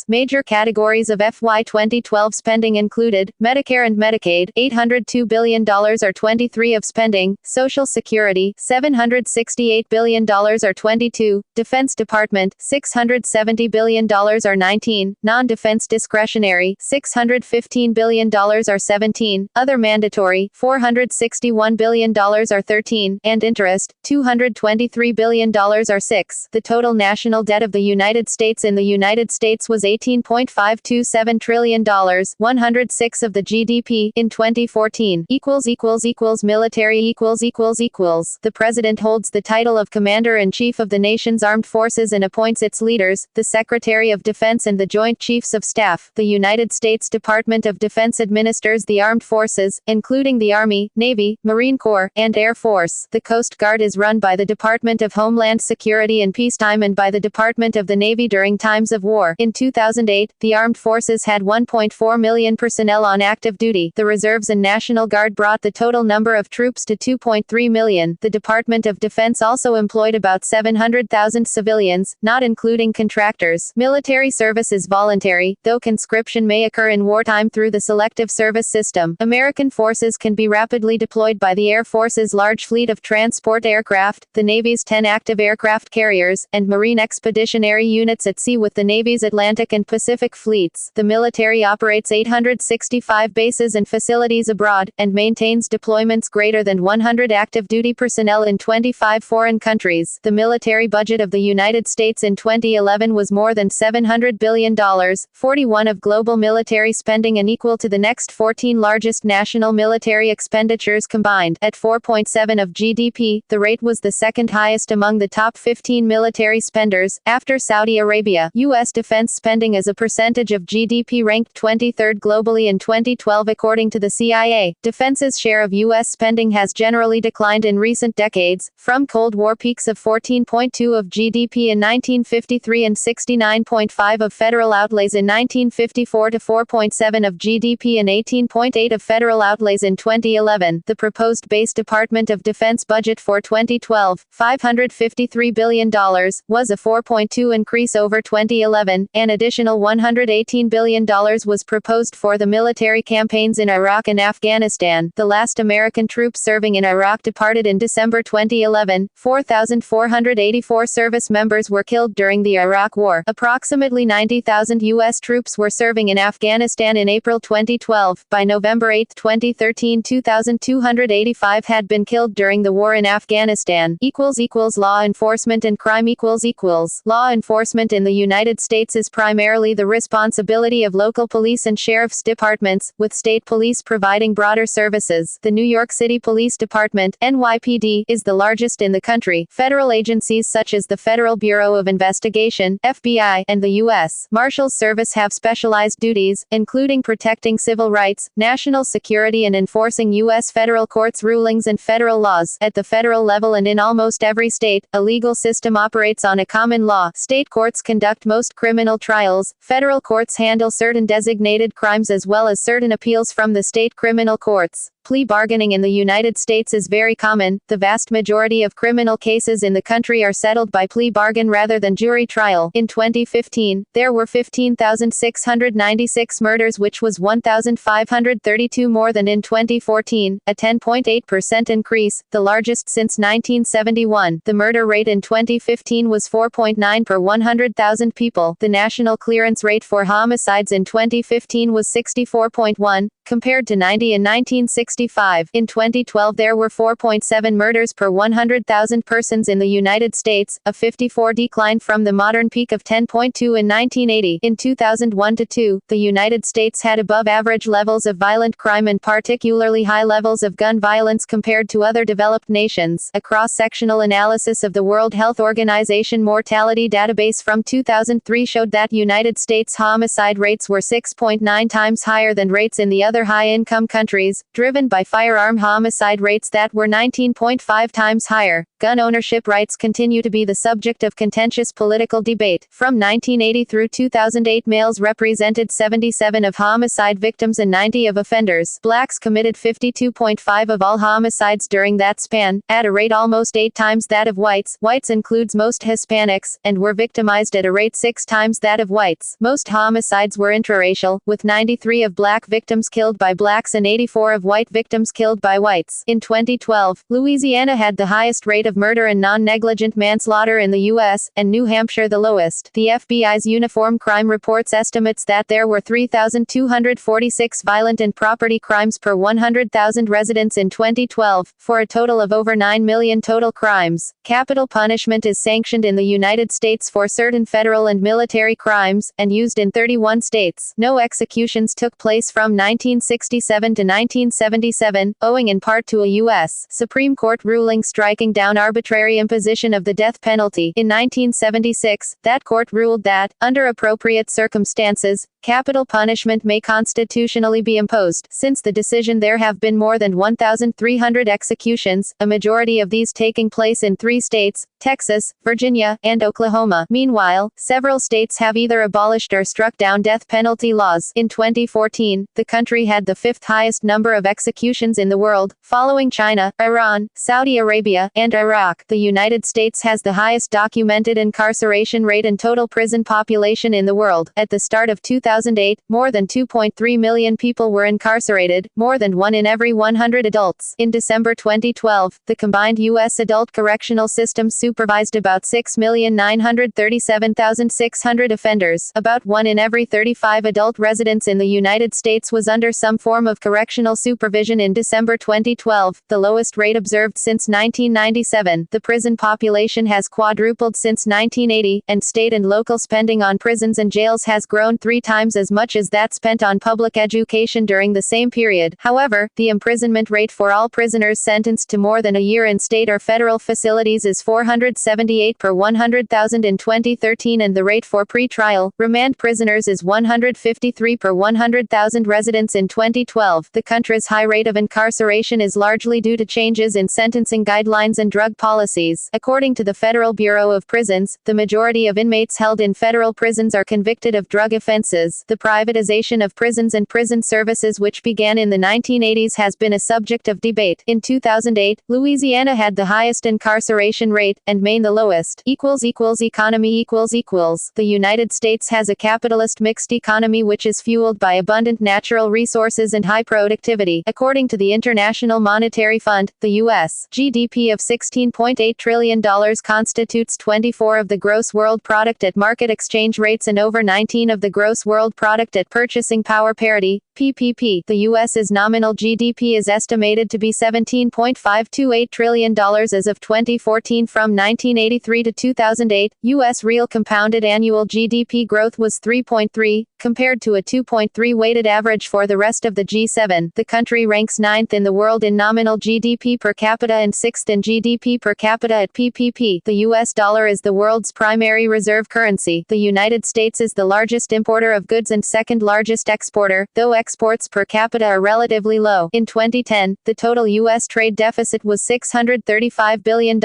Major categories of FY 2012 spending included Medicare and Medicaid, $802 billion or 23% of spending, Social Security, $768 billion or 22%, Defense Department, $670 billion or 19%, non-defense discretionary, $615 billion or 17%, other mandatory, $461 billion or 13%, and interest, $223 billion or 6%. The total national debt of the United States in the United States was $18.527 trillion, 106% of the GDP in 2014. Military. The President holds the title of Commander-in-Chief of the nation's armed forces and appoints its leaders, the Secretary of Defense and the Joint Chiefs of Staff. The United States Department of Defense administers the armed forces, including the Army, Navy, Marine Corps, and Air Force. The Coast Guard is run by the Department of Homeland Security in peacetime and by the Department of the Navy during times of war. In 2008, the armed forces had 1.4 million personnel on active duty. The Reserves and National Guard brought the total number of troops to 2.3 million. The Department of Defense also employed about 700,000 civilians, not including contractors. Military service is voluntary, though conscription may occur in wartime through the Selective Service System. American forces can be rapidly deployed by the Air Force's large fleet of transport aircraft, the Navy's 10 active aircraft carriers, and Marine Expeditionary Units at sea with the Navy's Atlantic and Pacific fleets. The military operates 865 bases and facilities abroad, and maintains deployments greater than 100 active duty personnel in 25 foreign countries. The military budget of the United States in 2011 was more than $700 billion, 41% of global military spending and equal to the next 14 largest national military expenditures combined. At 4.7% of GDP, the rate was the second highest among the top 15 military spenders, after Saudi Arabia. U.S. defense spending as a percentage of GDP ranked 23rd globally in 2012 according to the CIA. Defense's share of U.S. spending has generally declined in recent decades, from Cold War peaks of 14.2% of GDP in 1953 and 69.5% of federal outlays in 1954 to 4.7% of GDP and 18.8% of federal outlays in 2011. The proposed base Department of Defense budget for 2012, $553 billion, was a 4.2% increase over 2011. An additional $118 billion was proposed for the military campaigns in Iraq and Afghanistan. The last American troops serving in Iraq departed in December 2011. 4,484 service members were killed during the Iraq War. Approximately 90,000 U.S. troops were serving in Afghanistan in April 2012. By November 8, 2013, 2,285 had been killed during the war in Afghanistan. Law enforcement and crime. Law enforcement in the United States is primarily the responsibility of local police and sheriff's departments, with state police providing broader services. The New York City Police Department, NYPD, is the largest in the country. Federal agencies such as the Federal Bureau of Investigation, FBI, and the U.S. Marshals Service have specialized duties, including protecting civil rights, national security and enforcing U.S. federal courts' rulings and federal laws. At the federal level and in almost every state, a legal system operates on a common law. State courts conduct most criminal trials. Federal courts handle certain designated crimes as well as certain appeals from the state criminal courts. Plea bargaining in the United States is very common. The vast majority of criminal cases in the country are settled by plea bargain rather than jury trial. In 2015, there were 15,696 murders, which was 1,532 more than in 2014, a 10.8% increase, the largest since 1971. The murder rate in 2015 was 4.9 per 100,000 people. The national clearance rate for homicides in 2015 was 64.1, compared to 90 in 1965. In 2012, there were 4.7 murders per 100,000 persons in the United States, a 54 decline from the modern peak of 10.2 in 1980. In 2001-2, the United States had above-average levels of violent crime and particularly high levels of gun violence compared to other developed nations. A cross-sectional analysis of the World Health Organization mortality database from 2003 showed that United States homicide rates were 6.9 times higher than rates in the other high-income countries, driven by firearm homicide rates that were 19.5 times higher. Gun ownership rights continue to be the subject of contentious political debate. From 1980 through 2008, males represented 77% of homicide victims and 90% of offenders. Blacks committed 52.5% of all homicides during that span, at a rate almost 8 times that of whites. Whites includes most Hispanics, and were victimized at a rate 6 times that of whites. Most homicides were intraracial, with 93 of black victims killed by blacks and 84 of white victims killed by whites. In 2012, Louisiana had the highest rate of murder and non-negligent manslaughter in the U.S., and New Hampshire the lowest. The FBI's Uniform Crime Reports estimates that there were 3,246 violent and property crimes per 100,000 residents in 2012, for a total of over 9 million total crimes. Capital punishment is sanctioned in the United States for certain federal and military crimes, and used in 31 states. No executions took place from 1967 to 1977, owing in part to a U.S. Supreme Court ruling striking down arbitrary imposition of the death penalty. In 1976, that court ruled that, under appropriate circumstances, capital punishment may constitutionally be imposed. Since the decision, there have been more than 1,300 executions, a majority of these taking place in 3 states, Texas, Virginia, and Oklahoma. Meanwhile, several states have either abolished or struck down death penalty laws. In 2014, the country had the 5th highest number of executions in the world, following China, Iran, Saudi Arabia, and Iraq. The United States has the highest documented incarceration rate and total prison population in the world. At the start of 2008, more than 2.3 million people were incarcerated, more than 1 in every 100 adults. In December 2012, the combined U.S. adult correctional system supervised about 6,937,600 offenders. About 1 in every 35 adult residents in the United States was under some form of correctional supervision in December 2012, the lowest rate observed since 1997. The prison population has quadrupled since 1980, and state and local spending on prisons and jails has grown 3 times as much as that spent on public education during the same period. However, the imprisonment rate for all prisoners sentenced to more than a year in state or federal facilities is 478 per 100,000 in 2013, and the rate for pre-trial, remand prisoners is 153 per 100,000 residents in 2012. The country's high rate of incarceration is largely due to changes in sentencing guidelines and drug policies. According to the Federal Bureau of Prisons, the majority of inmates held in federal prisons are convicted of drug offenses. The privatization of prisons and prison services, which began in the 1980s, has been a subject of debate. In 2008, Louisiana had the highest incarceration rate, and Maine the lowest. Economy. The United States has a capitalist mixed economy which is fueled by abundant natural resources and high productivity. According to the International Monetary Fund, the U.S. GDP of $16.8 trillion constitutes 24% of the gross world product at market exchange rates and over 19% of the gross world product at purchasing power parity, PPP. The U.S.'s nominal GDP is estimated to be $17.528 trillion as of 2014. From 1983 to 2008, U.S. real compounded annual GDP growth was 3.3, compared to a 2.3 weighted average for the rest of the G7. The country ranks 9th in the world in nominal GDP per capita and 6th in GDP per capita at PPP. The U.S. dollar is the world's primary reserve currency. The United States is the largest importer of goods and second largest exporter, though exports per capita are relatively low. In 2010, the total U.S. trade deficit was $635 billion.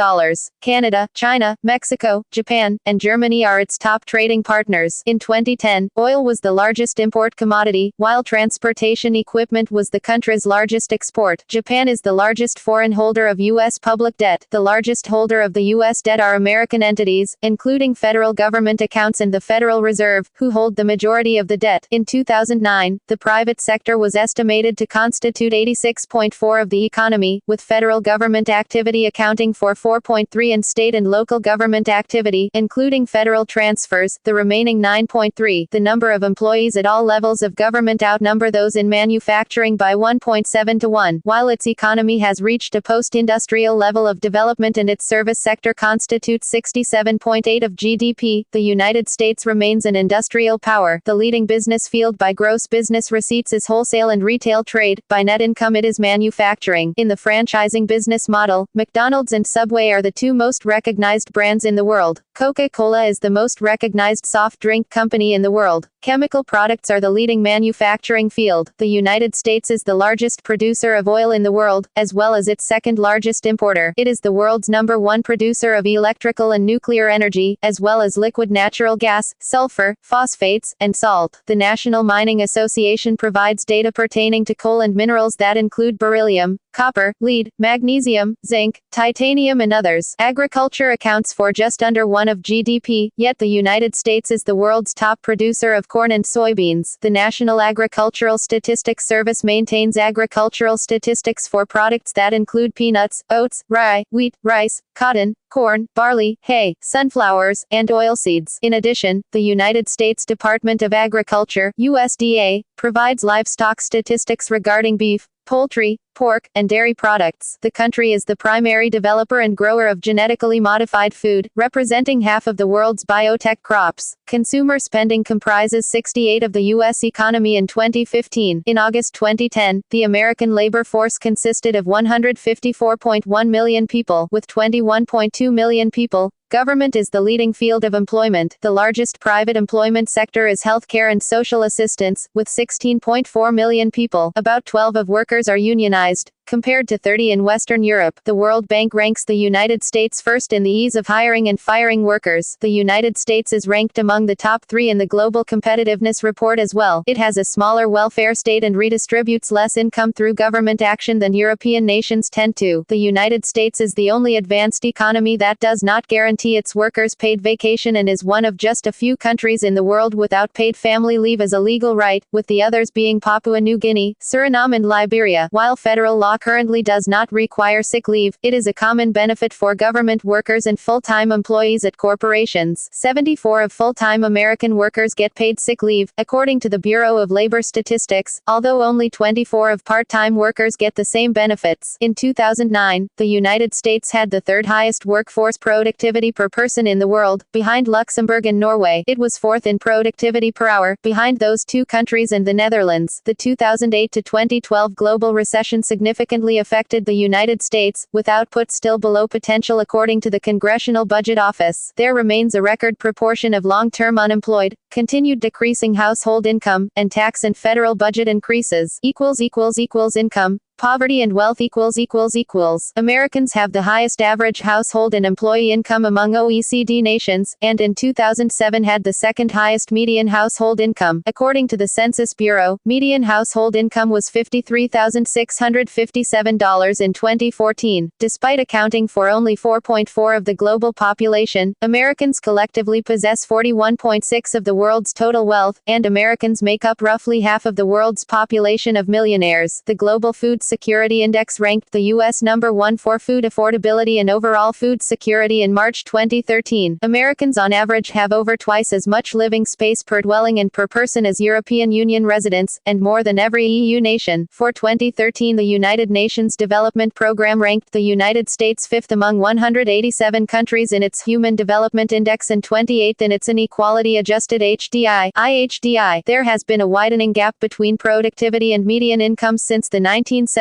Canada, China, Mexico, Japan, and Germany are its top trading partners. In 2010, oil was the largest import commodity, while transportation equipment was the country's largest export. Japan is the largest foreign holder of U.S. public debt. The largest holder of the U.S. debt are American entities, including federal government accounts and the Federal Reserve, who hold the majority of the debt. In 2009, the private private sector was estimated to constitute 86.4% of the economy, with federal government activity accounting for 4.3% and state and local government activity, including federal transfers, the remaining 9.3%. The number of employees at all levels of government outnumber those in manufacturing by 1.7 to 1. While its economy has reached a post-industrial level of development and its service sector constitutes 67.8% of GDP, the United States remains an industrial power. The leading business field by gross business receipts is wholesale and retail trade. By net income it is manufacturing. In the franchising business model, McDonald's and Subway are the two most recognized brands in the world. Coca-Cola is the most recognized soft drink company in the world. Chemical products are the leading manufacturing field. The United States is the largest producer of oil in the world, as well as its second largest importer. It is the world's #1 producer of electrical and nuclear energy, as well as liquid natural gas, sulfur, phosphates, and salt. The National Mining Association provides data pertaining to coal and minerals that include beryllium, copper, lead, magnesium, zinc, titanium and others. Agriculture accounts for just under 1% of GDP, yet the United States is the world's top producer of corn and soybeans. The National Agricultural Statistics Service maintains agricultural statistics for products that include peanuts, oats, rye, wheat, rice, cotton, corn, barley, hay, sunflowers, and oilseeds. In addition, the United States Department of Agriculture, USDA, provides livestock statistics regarding beef, poultry, pork, and dairy products. The country is the primary developer and grower of genetically modified food, representing half of the world's biotech crops. Consumer spending comprises 68% of the U.S. economy in 2015. In August 2010, the American labor force consisted of 154.1 million people, with 21.2 million people. Government is the leading field of employment. The largest private employment sector is healthcare and social assistance, with 16.4 million people. About 12% of workers are unionized, compared to 30% in Western Europe. The World Bank ranks the United States first in the ease of hiring and firing workers. The United States is ranked among the top 3 in the Global Competitiveness Report as well. It has a smaller welfare state and redistributes less income through government action than European nations tend to. The United States is the only advanced economy that does not guarantee its workers paid vacation and is one of just a few countries in the world without paid family leave as a legal right, with the others being Papua New Guinea, Suriname and Liberia. While federal law currently does not require sick leave, it is a common benefit for government workers and full-time employees at corporations. 74% of full-time American workers get paid sick leave, according to the Bureau of Labor Statistics, although only 24% of part-time workers get the same benefits. In 2009, the United States had the third highest workforce productivity per person in the world, behind Luxembourg and Norway. It was fourth in productivity per hour, behind those two countries and the Netherlands. The 2008 to 2012 global recession significantly affected the United States, with output still below potential according to the Congressional Budget Office. There remains a record proportion of long-term unemployed, continued decreasing household income, and tax and federal budget increases. Income, poverty and wealth == Americans have the highest average household and employee income among OECD nations, and in 2007 had the second highest median household income. According to the Census Bureau, median household income was $53,657 in 2014. Despite accounting for only 4.4% of the global population, Americans collectively possess 41.6% of the world's total wealth, and Americans make up roughly half of the world's population of millionaires. The Global Food Security Index ranked the U.S. #1 for food affordability and overall food security in March 2013. Americans on average have over twice as much living space per dwelling and per person as European Union residents, and more than every EU nation. For 2013, the United Nations Development Programme ranked the United States 5th among 187 countries in its Human Development Index and 28th in its Inequality-Adjusted (IHDI). There has been a widening gap between productivity and median income since the 1970s.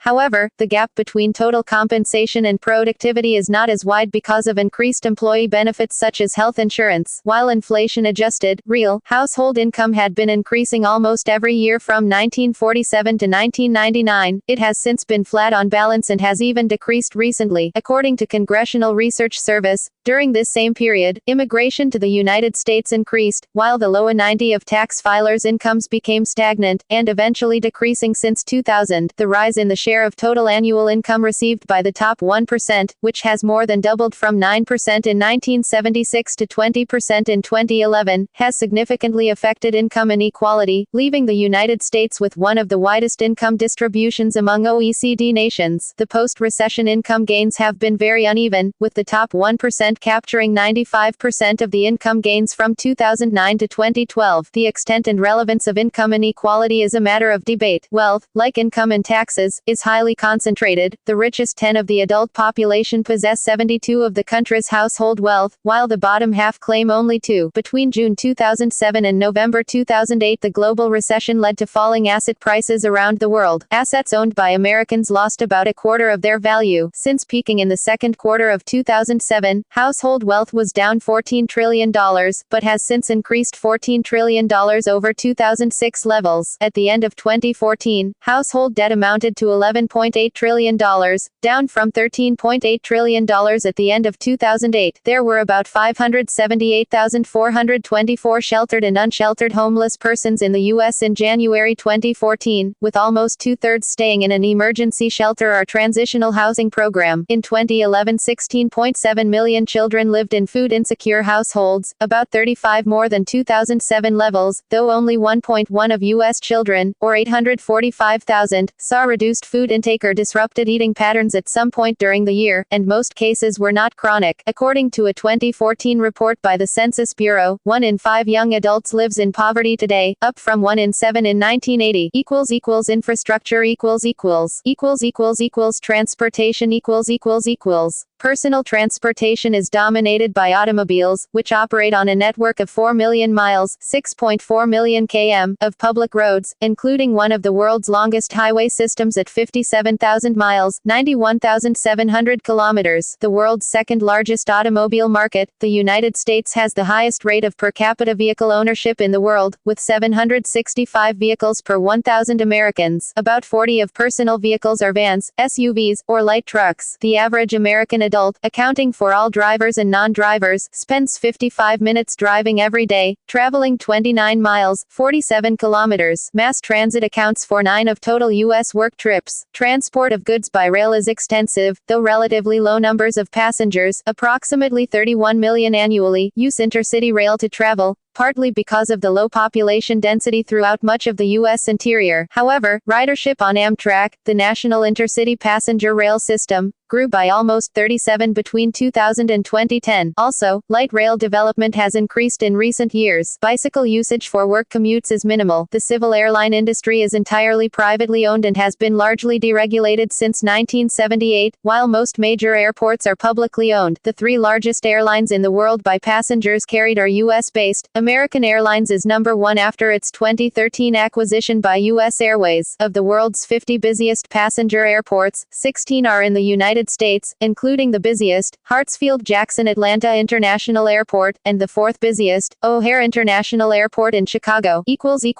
However, the gap between total compensation and productivity is not as wide because of increased employee benefits such as health insurance. While inflation-adjusted, real household income had been increasing almost every year from 1947 to 1999, it has since been flat on balance and has even decreased recently. According to Congressional Research Service, during this same period, immigration to the United States increased, while the low 90% of tax filers' incomes became stagnant, and eventually decreasing since 2000. The rise in the share of total annual income received by the top 1%, which has more than doubled from 9% in 1976 to 20% in 2011, has significantly affected income inequality, leaving the United States with one of the widest income distributions among OECD nations. The post-recession income gains have been very uneven, with the top 1% capturing 95% of the income gains from 2009 to 2012. The extent and relevance of income inequality is a matter of debate. Wealth, like income and taxes, is highly concentrated. The richest 10 of the adult population possess 72% of the country's household wealth, while the bottom half claim only 2%. Between June 2007 and November 2008, the global recession led to falling asset prices around the world. Assets owned by Americans lost about a quarter of their value. Since peaking in the second quarter of 2007, household wealth was down $14 trillion, but has since increased $14 trillion over 2006 levels. At the end of 2014, household debt amounted to $11.8 trillion, down from $13.8 trillion at the end of 2008. There were about 578,424 sheltered and unsheltered homeless persons in the U.S. in January 2014, with almost two-thirds staying in an emergency shelter or transitional housing program. In 2011, 16.7 million children lived in food-insecure households, about 35 more than 2007 levels, though only 1.1 of U.S. children, or 845,000, saw reduced food intake or disrupted eating patterns at some point during the year, and most cases were not chronic. According to a 2014 report by the Census Bureau, 1 in 5 young adults lives in poverty today, up from 1 in 7 in 1980. Infrastructure transportation Personal transportation is dominated by automobiles, which operate on a network of 4 million miles (6.4 million km) of public roads, including one of the world's longest highway systems at 57,000 miles (91,700 kilometers). The world's second largest automobile market, the United States has the highest rate of per capita vehicle ownership in the world, with 765 vehicles per 1,000 Americans. About 40 of personal vehicles are vans, SUVs, or light trucks. The average American adult, accounting for all drivers and non-drivers, spends 55 minutes driving every day, traveling 29 miles, 47 kilometers. Mass transit accounts for 9 of total U.S. work trips. Transport of goods by rail is extensive, though relatively low numbers of passengers, approximately 31 million annually, use intercity rail to travel, partly because of the low population density throughout much of the U.S. interior. However, ridership on Amtrak, the national intercity passenger rail system, grew by almost 37% between 2000 and 2010. Also, light rail development has increased in recent years. Bicycle usage for work commutes is minimal. The civil airline industry is entirely privately owned and has been largely deregulated since 1978, while most major airports are publicly owned. The 3 largest airlines in the world by passengers carried are U.S.-based. American Airlines is number 1 after its 2013 acquisition by U.S. Airways. Of the world's 50 busiest passenger airports, 16 are in the United States, including the busiest, Hartsfield-Jackson Atlanta International Airport, and the 4th busiest, O'Hare International Airport in Chicago. Energy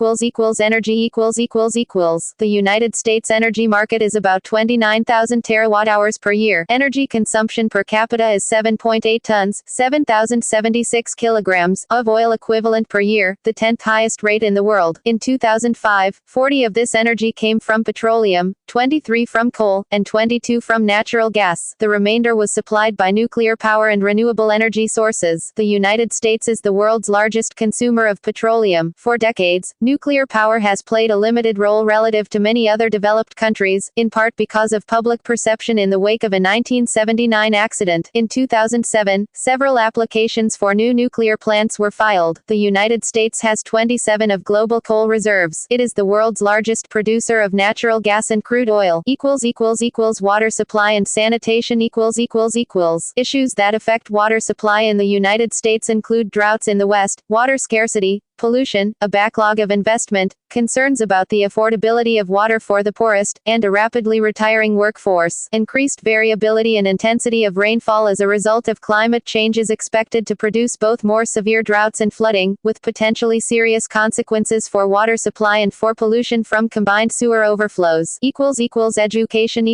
The United States energy market is about 29,000 terawatt-hours per year. Energy consumption per capita is 7.8 tons, 7,076 kilograms, of oil equivalent per year, the 10th highest rate in the world. In 2005, 40 of this energy came from petroleum, 23 from coal, and 22 from natural gas. The remainder was supplied by nuclear power and renewable energy sources. The United States is the world's largest consumer of petroleum. For decades, nuclear power has played a limited role relative to many other developed countries, in part because of public perception in the wake of a 1979 accident. In 2007, several applications for new nuclear plants were filed. The United States has 27 of global coal reserves. It is the world's largest producer of natural gas and crude oil. Water supply and sanitation Issues that affect water supply in the United States include droughts in the West, water scarcity, pollution, a backlog of investment, concerns about the affordability of water for the poorest, and a rapidly retiring workforce. Increased variability and intensity of rainfall as a result of climate change is expected to produce both more severe droughts and flooding, with potentially serious consequences for water supply and for pollution from combined sewer overflows. Education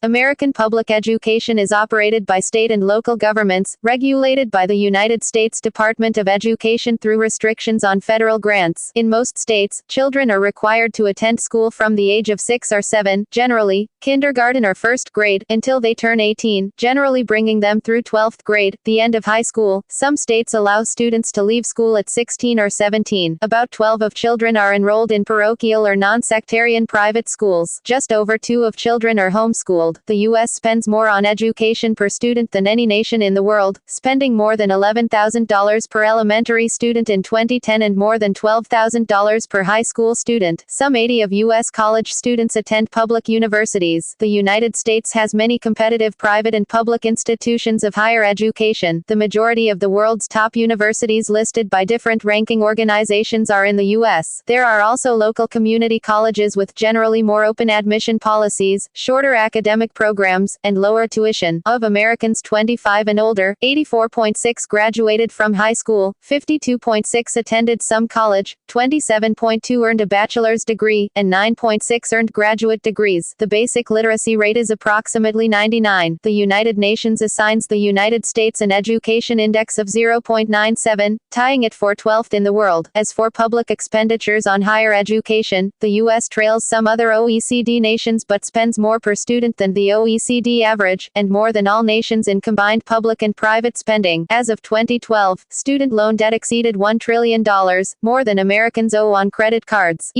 American public education is operated by state and local governments, regulated by the United States Department of Education through restrictions on federal grants. In most states, adults, children are required to attend school from the age of 6 or 7, generally, kindergarten or first grade, until they turn 18, generally bringing them through 12th grade, the end of high school. Some states allow students to leave school at 16 or 17. About 12 of children are enrolled in parochial or non-sectarian private schools. Just over 2 of children are homeschooled. The U.S. spends more on education per student than any nation in the world, spending more than $11,000 per elementary student in 2010 and more than $12,000 per high school student. Some 80 of U.S. college students attend public universities. The United States has many competitive private and public institutions of higher education. The majority of the world's top universities listed by different ranking organizations are in the U.S. There are also local community colleges with generally more open admission policies, shorter academic programs, and lower tuition. Of Americans 25 and older, 84.6 graduated from high school, 52.6 attended some college, 27.2 earned a bachelor's degree, and 9.6 earned graduate degrees. The basic literacy rate is approximately 99. The United Nations assigns the United States an education index of 0.97, tying it for 12th in the world. As for public expenditures on higher education, the U.S. trails some other OECD nations but spends more per student than the OECD average, and more than all nations in combined public and private spending. As of 2012, student loan debt exceeded $1 trillion, more than Americans owe on credit cards.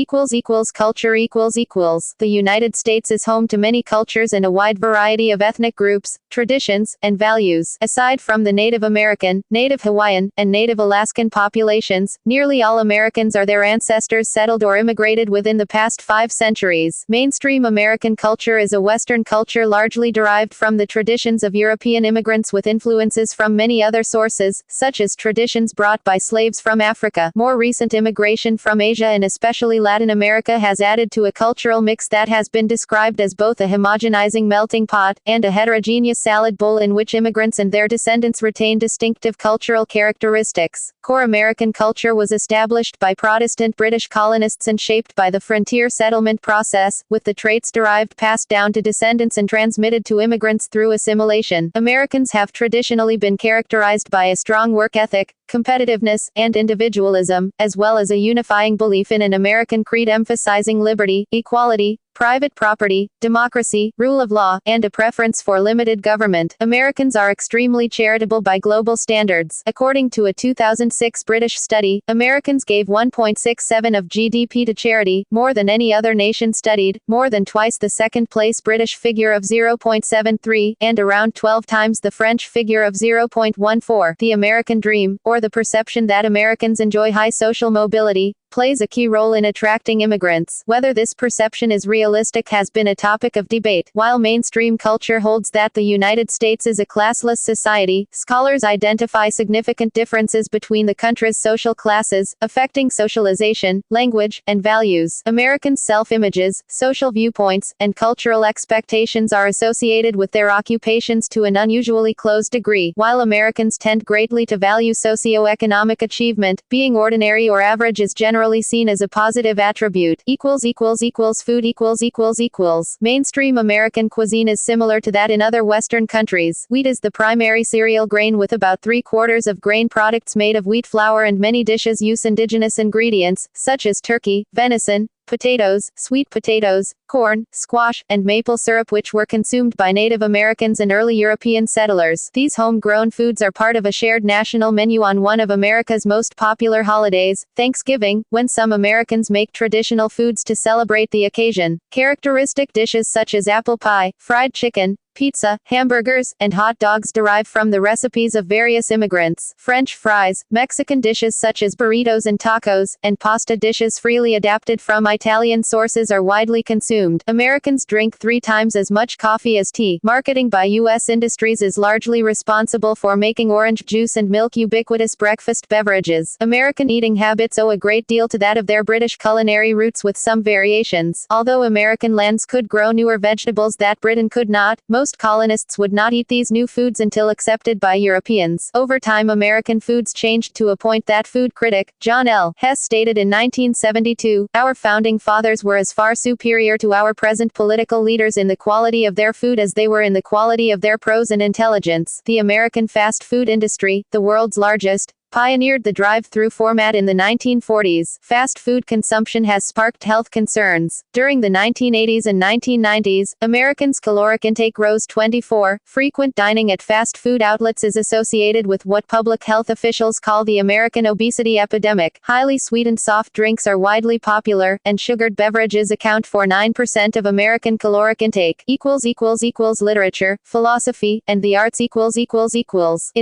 Culture The United States is home to many cultures and a wide variety of ethnic groups, traditions, and values. Aside from the Native American, Native Hawaiian, and Native Alaskan populations, nearly all Americans or their ancestors settled or immigrated within the past 5 centuries. Mainstream American culture is a Western culture largely derived from the traditions of European immigrants with influences from many other sources, such as traditions brought by slaves from Africa. More recent immigration from Asia and especially Latin America has added to a cultural mix that has been described as both a homogenizing melting pot and a heterogeneous salad bowl in which immigrants and their descendants retain distinctive cultural characteristics. Core American culture was established by Protestant British colonists and shaped by the frontier settlement process, with the traits derived passed down to descendants and transmitted to immigrants through assimilation. Americans have traditionally been characterized by a strong work ethic, competitiveness, and individualism, as well as a unifying belief in an American creed emphasizing liberty, equality, private property, democracy, rule of law, and a preference for limited government. Americans are extremely charitable by global standards. According to a 2006 British study, Americans gave 1.67% of GDP to charity, more than any other nation studied, more than twice the second-place British figure of 0.73, and around 12 times the French figure of 0.14. The American dream, or the perception that Americans enjoy high social mobility, plays a key role in attracting immigrants. Whether this perception is realistic has been a topic of debate. While mainstream culture holds that the United States is a classless society, scholars identify significant differences between the country's social classes, affecting socialization, language, and values. Americans' self-images, social viewpoints, and cultural expectations are associated with their occupations to an unusually close degree. While Americans tend greatly to value socioeconomic achievement, being ordinary or average is generally seen as a positive attribute. Food Mainstream American cuisine is similar to that in other Western countries. Wheat is the primary cereal grain with about 3/4 of grain products made of wheat flour, and many dishes use indigenous ingredients, such as turkey, venison, potatoes, sweet potatoes, corn, squash, and maple syrup, which were consumed by Native Americans and early European settlers. These homegrown foods are part of a shared national menu on one of America's most popular holidays, Thanksgiving, when some Americans make traditional foods to celebrate the occasion. Characteristic dishes such as apple pie, fried chicken, pizza, hamburgers, and hot dogs derive from the recipes of various immigrants. French fries, Mexican dishes such as burritos and tacos, and pasta dishes freely adapted from Italian sources are widely consumed. Americans drink 3 times as much coffee as tea. Marketing by U.S. industries is largely responsible for making orange juice and milk ubiquitous breakfast beverages. American eating habits owe a great deal to that of their British culinary roots, with some variations. Although American lands could grow newer vegetables that Britain could not, most colonists would not eat these new foods until accepted by Europeans. Over time, American foods changed to a point that food critic John L. Hess stated in 1972, "Our founding fathers were as far superior to our present political leaders in the quality of their food as they were in the quality of their prose and intelligence." The American fast food industry, the world's largest, pioneered the drive-through format in the 1940s. Fast food consumption has sparked health concerns. During the 1980s and 1990s, Americans' caloric intake rose 24. Frequent dining at fast food outlets is associated with what public health officials call the American obesity epidemic. Highly sweetened soft drinks are widely popular, and sugared beverages account for 9% of American caloric intake. Literature, philosophy, and the arts. In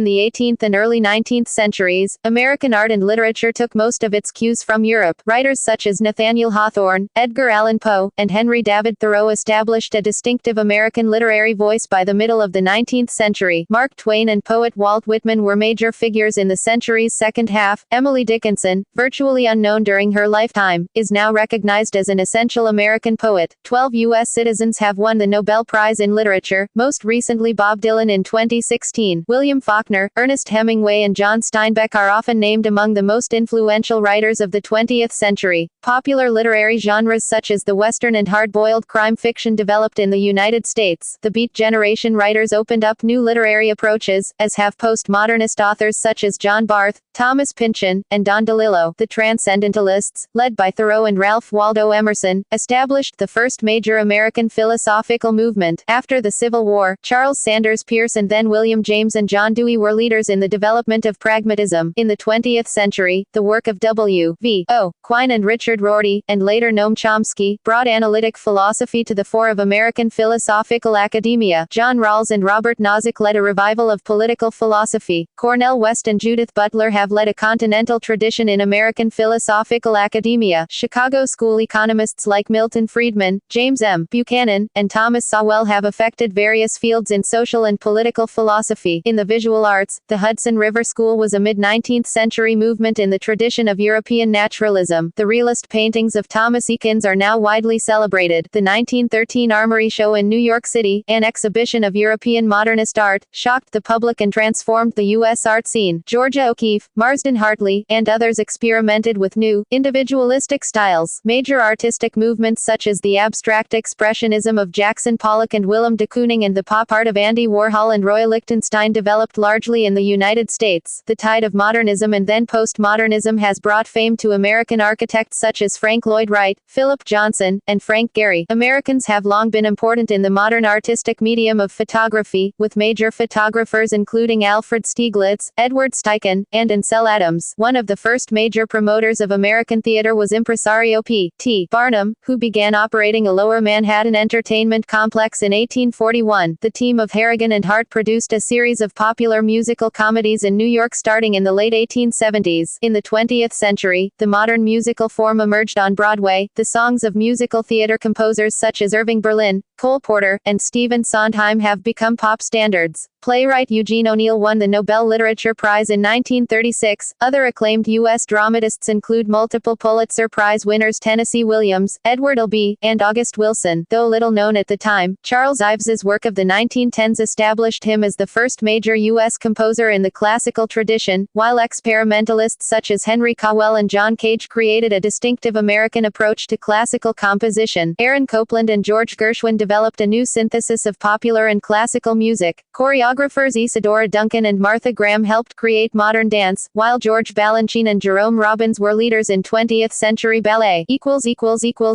the 18th and early 19th centuries, American art and literature took most of its cues from Europe. Writers such as Nathaniel Hawthorne, Edgar Allan Poe, and Henry David Thoreau established a distinctive American literary voice by the middle of the 19th century. Mark Twain and poet Walt Whitman were major figures in the century's second half. Emily Dickinson, virtually unknown during her lifetime, is now recognized as an essential American poet. 12 U.S. citizens have won the Nobel Prize in Literature, most recently Bob Dylan in 2016. William Faulkner, Ernest Hemingway and John Steinbeck are often named among the most influential writers of the 20th century. Popular literary genres such as the Western and hard-boiled crime fiction developed in the United States. The Beat Generation writers opened up new literary approaches, as have postmodernist authors such as John Barth, Thomas Pynchon, and Don DeLillo. The Transcendentalists, led by Thoreau and Ralph Waldo Emerson, established the first major American philosophical movement. After the Civil War, Charles Sanders Peirce and then William James and John Dewey were leaders in the development of pragmatism. In the 20th century, the work of W.V.O. Quine and Richard Rorty, and later Noam Chomsky, brought analytic philosophy to the fore of American philosophical academia. John Rawls and Robert Nozick led a revival of political philosophy. Cornel West and Judith Butler have led a continental tradition in American philosophical academia. Chicago school economists like Milton Friedman, James M. Buchanan, and Thomas Sowell have affected various fields in social and political philosophy. In the visual arts, the Hudson River School was a mid-19th century movement in the tradition of European naturalism. The realist paintings of Thomas Eakins are now widely celebrated. The 1913 Armory Show in New York City, an exhibition of European modernist art, shocked the public and transformed the U.S. art scene. Georgia O'Keeffe, Marsden Hartley, and others experimented with new, individualistic styles. Major artistic movements such as the abstract expressionism of Jackson Pollock and Willem de Kooning and the pop art of Andy Warhol and Roy Lichtenstein developed largely in the United States. The tide of modernism and then postmodernism has brought fame to American architects such as Frank Lloyd Wright, Philip Johnson, and Frank Gehry. Americans have long been important in the modern artistic medium of photography, with major photographers including Alfred Stieglitz, Edward Steichen, and Ansel Adams. One of the first major promoters of American theater was impresario P.T. Barnum, who began operating a Lower Manhattan entertainment complex in 1841. The team of Harrigan and Hart produced a series of popular musical comedies in New York starting in the late 1870s. In the 20th century, the modern musical form emerged on Broadway. The songs of musical theater composers such as Irving Berlin, Cole Porter, and Stephen Sondheim have become pop standards. Playwright Eugene O'Neill won the Nobel Literature Prize in 1936. Other acclaimed U.S. dramatists include multiple Pulitzer Prize winners Tennessee Williams, Edward Albee, and August Wilson. Though little known at the time, Charles Ives's work of the 1910s established him as the first major U.S. composer in the classical tradition, while experimentalists such as Henry Cowell and John Cage created a distinctive American approach to classical composition. Aaron Copland and George Gershwin developed a new synthesis of popular and classical music. Choreographers Isadora Duncan and Martha Graham helped create modern dance, while George Balanchine and Jerome Robbins were leaders in 20th century ballet.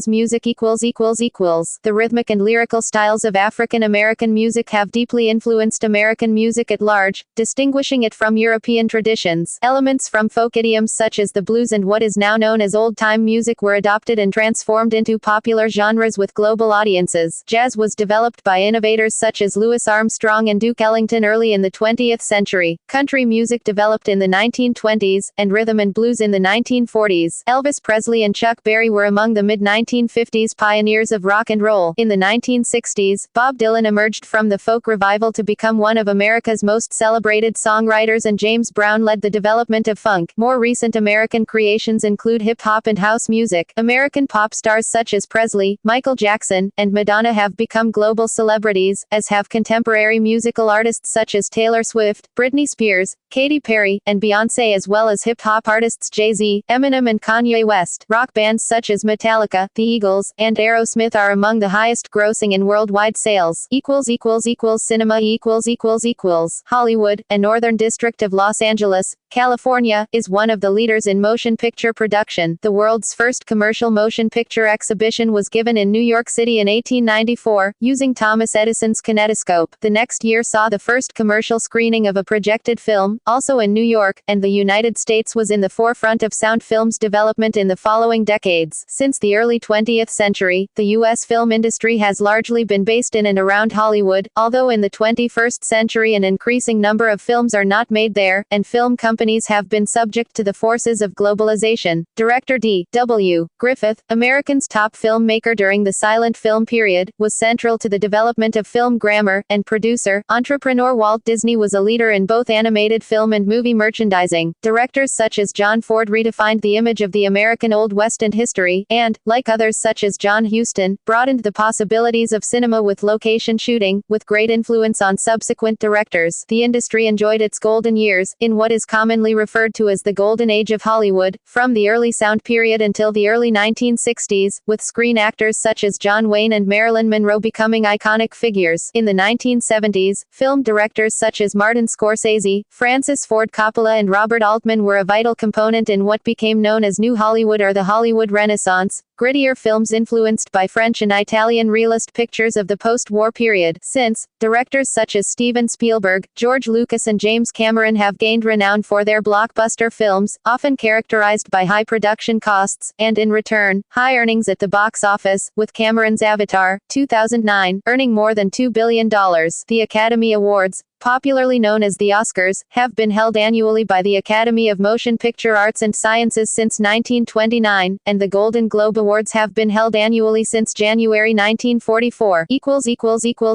Music. The rhythmic and lyrical styles of African American music have deeply influenced American music at large, distinguishing it from European traditions. Elements from folk idioms such as the blues and what is now known as old-time music were adopted and transformed into popular genres with global audiences. Jazz was developed by innovators such as Louis Armstrong and Duke Ellington early in the 20th century. Country music developed in the 1920s, and rhythm and blues in the 1940s. Elvis Presley and Chuck Berry were among the mid-1950s pioneers of rock and roll. In the 1960s, Bob Dylan emerged from the folk revival to become one of America's most celebrated songwriters, and James Brown led the development of funk. More recent American creations include hip-hop and house music. American pop stars such as Presley, Michael Jackson, and Madonna have become global celebrities, as have contemporary musical artists artists such as Taylor Swift, Britney Spears, Katy Perry, and Beyoncé, as well as hip-hop artists Jay-Z, Eminem and Kanye West. Rock bands such as Metallica, the Eagles, and Aerosmith are among the highest grossing in worldwide sales. Cinema Hollywood, a Northern District of Los Angeles, California, is one of the leaders in motion picture production. The world's first commercial motion picture exhibition was given in New York City in 1894, using Thomas Edison's kinetoscope. The next year saw the first commercial screening of a projected film, also in New York, and the United States was in the forefront of sound film's development in the following decades. Since the early 20th century, the U.S. film industry has largely been based in and around Hollywood, although in the 21st century an increasing number of films are not made there, and film companies have been subject to the forces of globalization. Director D. W. Griffith, American's top filmmaker during the silent film period, was central to the development of film grammar, and producer, entrepreneur Walt Disney was a leader in both animated film and movie merchandising. Directors such as John Ford redefined the image of the American Old West and history, and, like others such as John Huston, broadened the possibilities of cinema with location shooting, with great influence on subsequent directors. The industry enjoyed its golden years, in what is commonly referred to as the Golden Age of Hollywood, from the early sound period until the early 1960s, with screen actors such as John Wayne and Marilyn Monroe becoming iconic figures. In the 1970s, film directors such as Martin Scorsese, Francis Ford Coppola and Robert Altman were a vital component in what became known as New Hollywood or the Hollywood Renaissance, grittier films influenced by French and Italian realist pictures of the post-war period. Since, directors such as Steven Spielberg, George Lucas and James Cameron have gained renown for their blockbuster films, often characterized by high production costs, and in return, high earnings at the box office, with Cameron's Avatar, 2009, earning more than $2 billion. The Academy Awards, popularly known as the Oscars, have been held annually by the Academy of Motion Picture Arts and Sciences since 1929, and the Golden Globe Awards have been held annually since January 1944.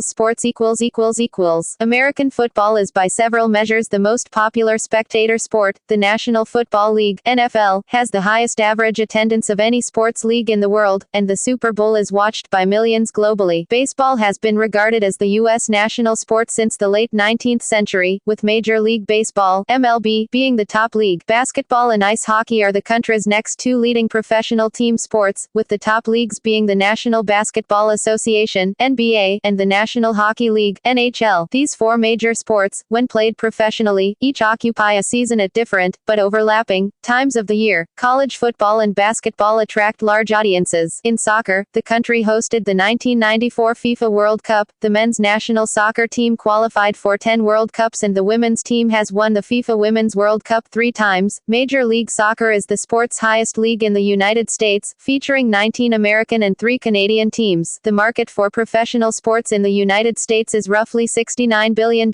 Sports. American football is by several measures the most popular spectator sport. The National Football League, NFL, has the highest average attendance of any sports league in the world, and the Super Bowl is watched by millions globally. Baseball has been regarded as the U.S. national sport since the late 19th century, with Major League Baseball, MLB, being the top league. Basketball and ice hockey are the country's next two leading professional team sports, with the top leagues being the National Basketball Association, NBA, and the National Hockey League, NHL. These four major sports, when played professionally, each occupy a season at different, but overlapping, times of the year. College football and basketball attract large audiences. In soccer, the country hosted the 1994 FIFA World Cup. The men's national soccer team qualified for 10 World Cups and the women's team has won the FIFA Women's World Cup 3 times. Major League Soccer is the sport's highest league in the United States, featuring 19 American and 3 Canadian teams. The market for professional sports in the United States is roughly $69 billion,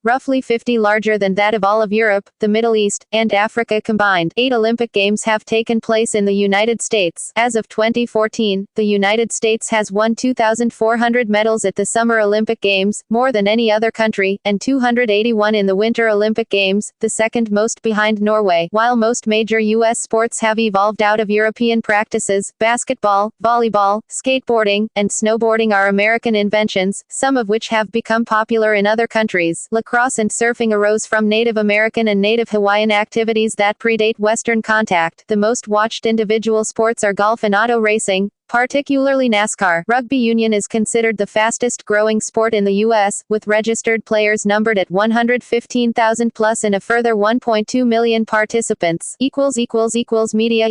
roughly 50 larger than that of all of Europe, the Middle East, and Africa combined. 8 Olympic Games have taken place in the United States. As of 2014, the United States has won 2,400 medals at the Summer Olympic Games, more than any other country, and 281 in the Winter Olympic Games, the second most behind Norway. While most major U.S. sports have evolved out of European practices, basketball, volleyball, skateboarding, and snowboarding are American inventions, some of which have become popular in other countries. Lacrosse and surfing arose from Native American and Native Hawaiian activities that predate Western contact. The most watched individual sports are golf and auto racing, particularly NASCAR. Rugby union is considered the fastest growing sport in the U.S., with registered players numbered at 115,000 plus and a further 1.2 million participants. Media.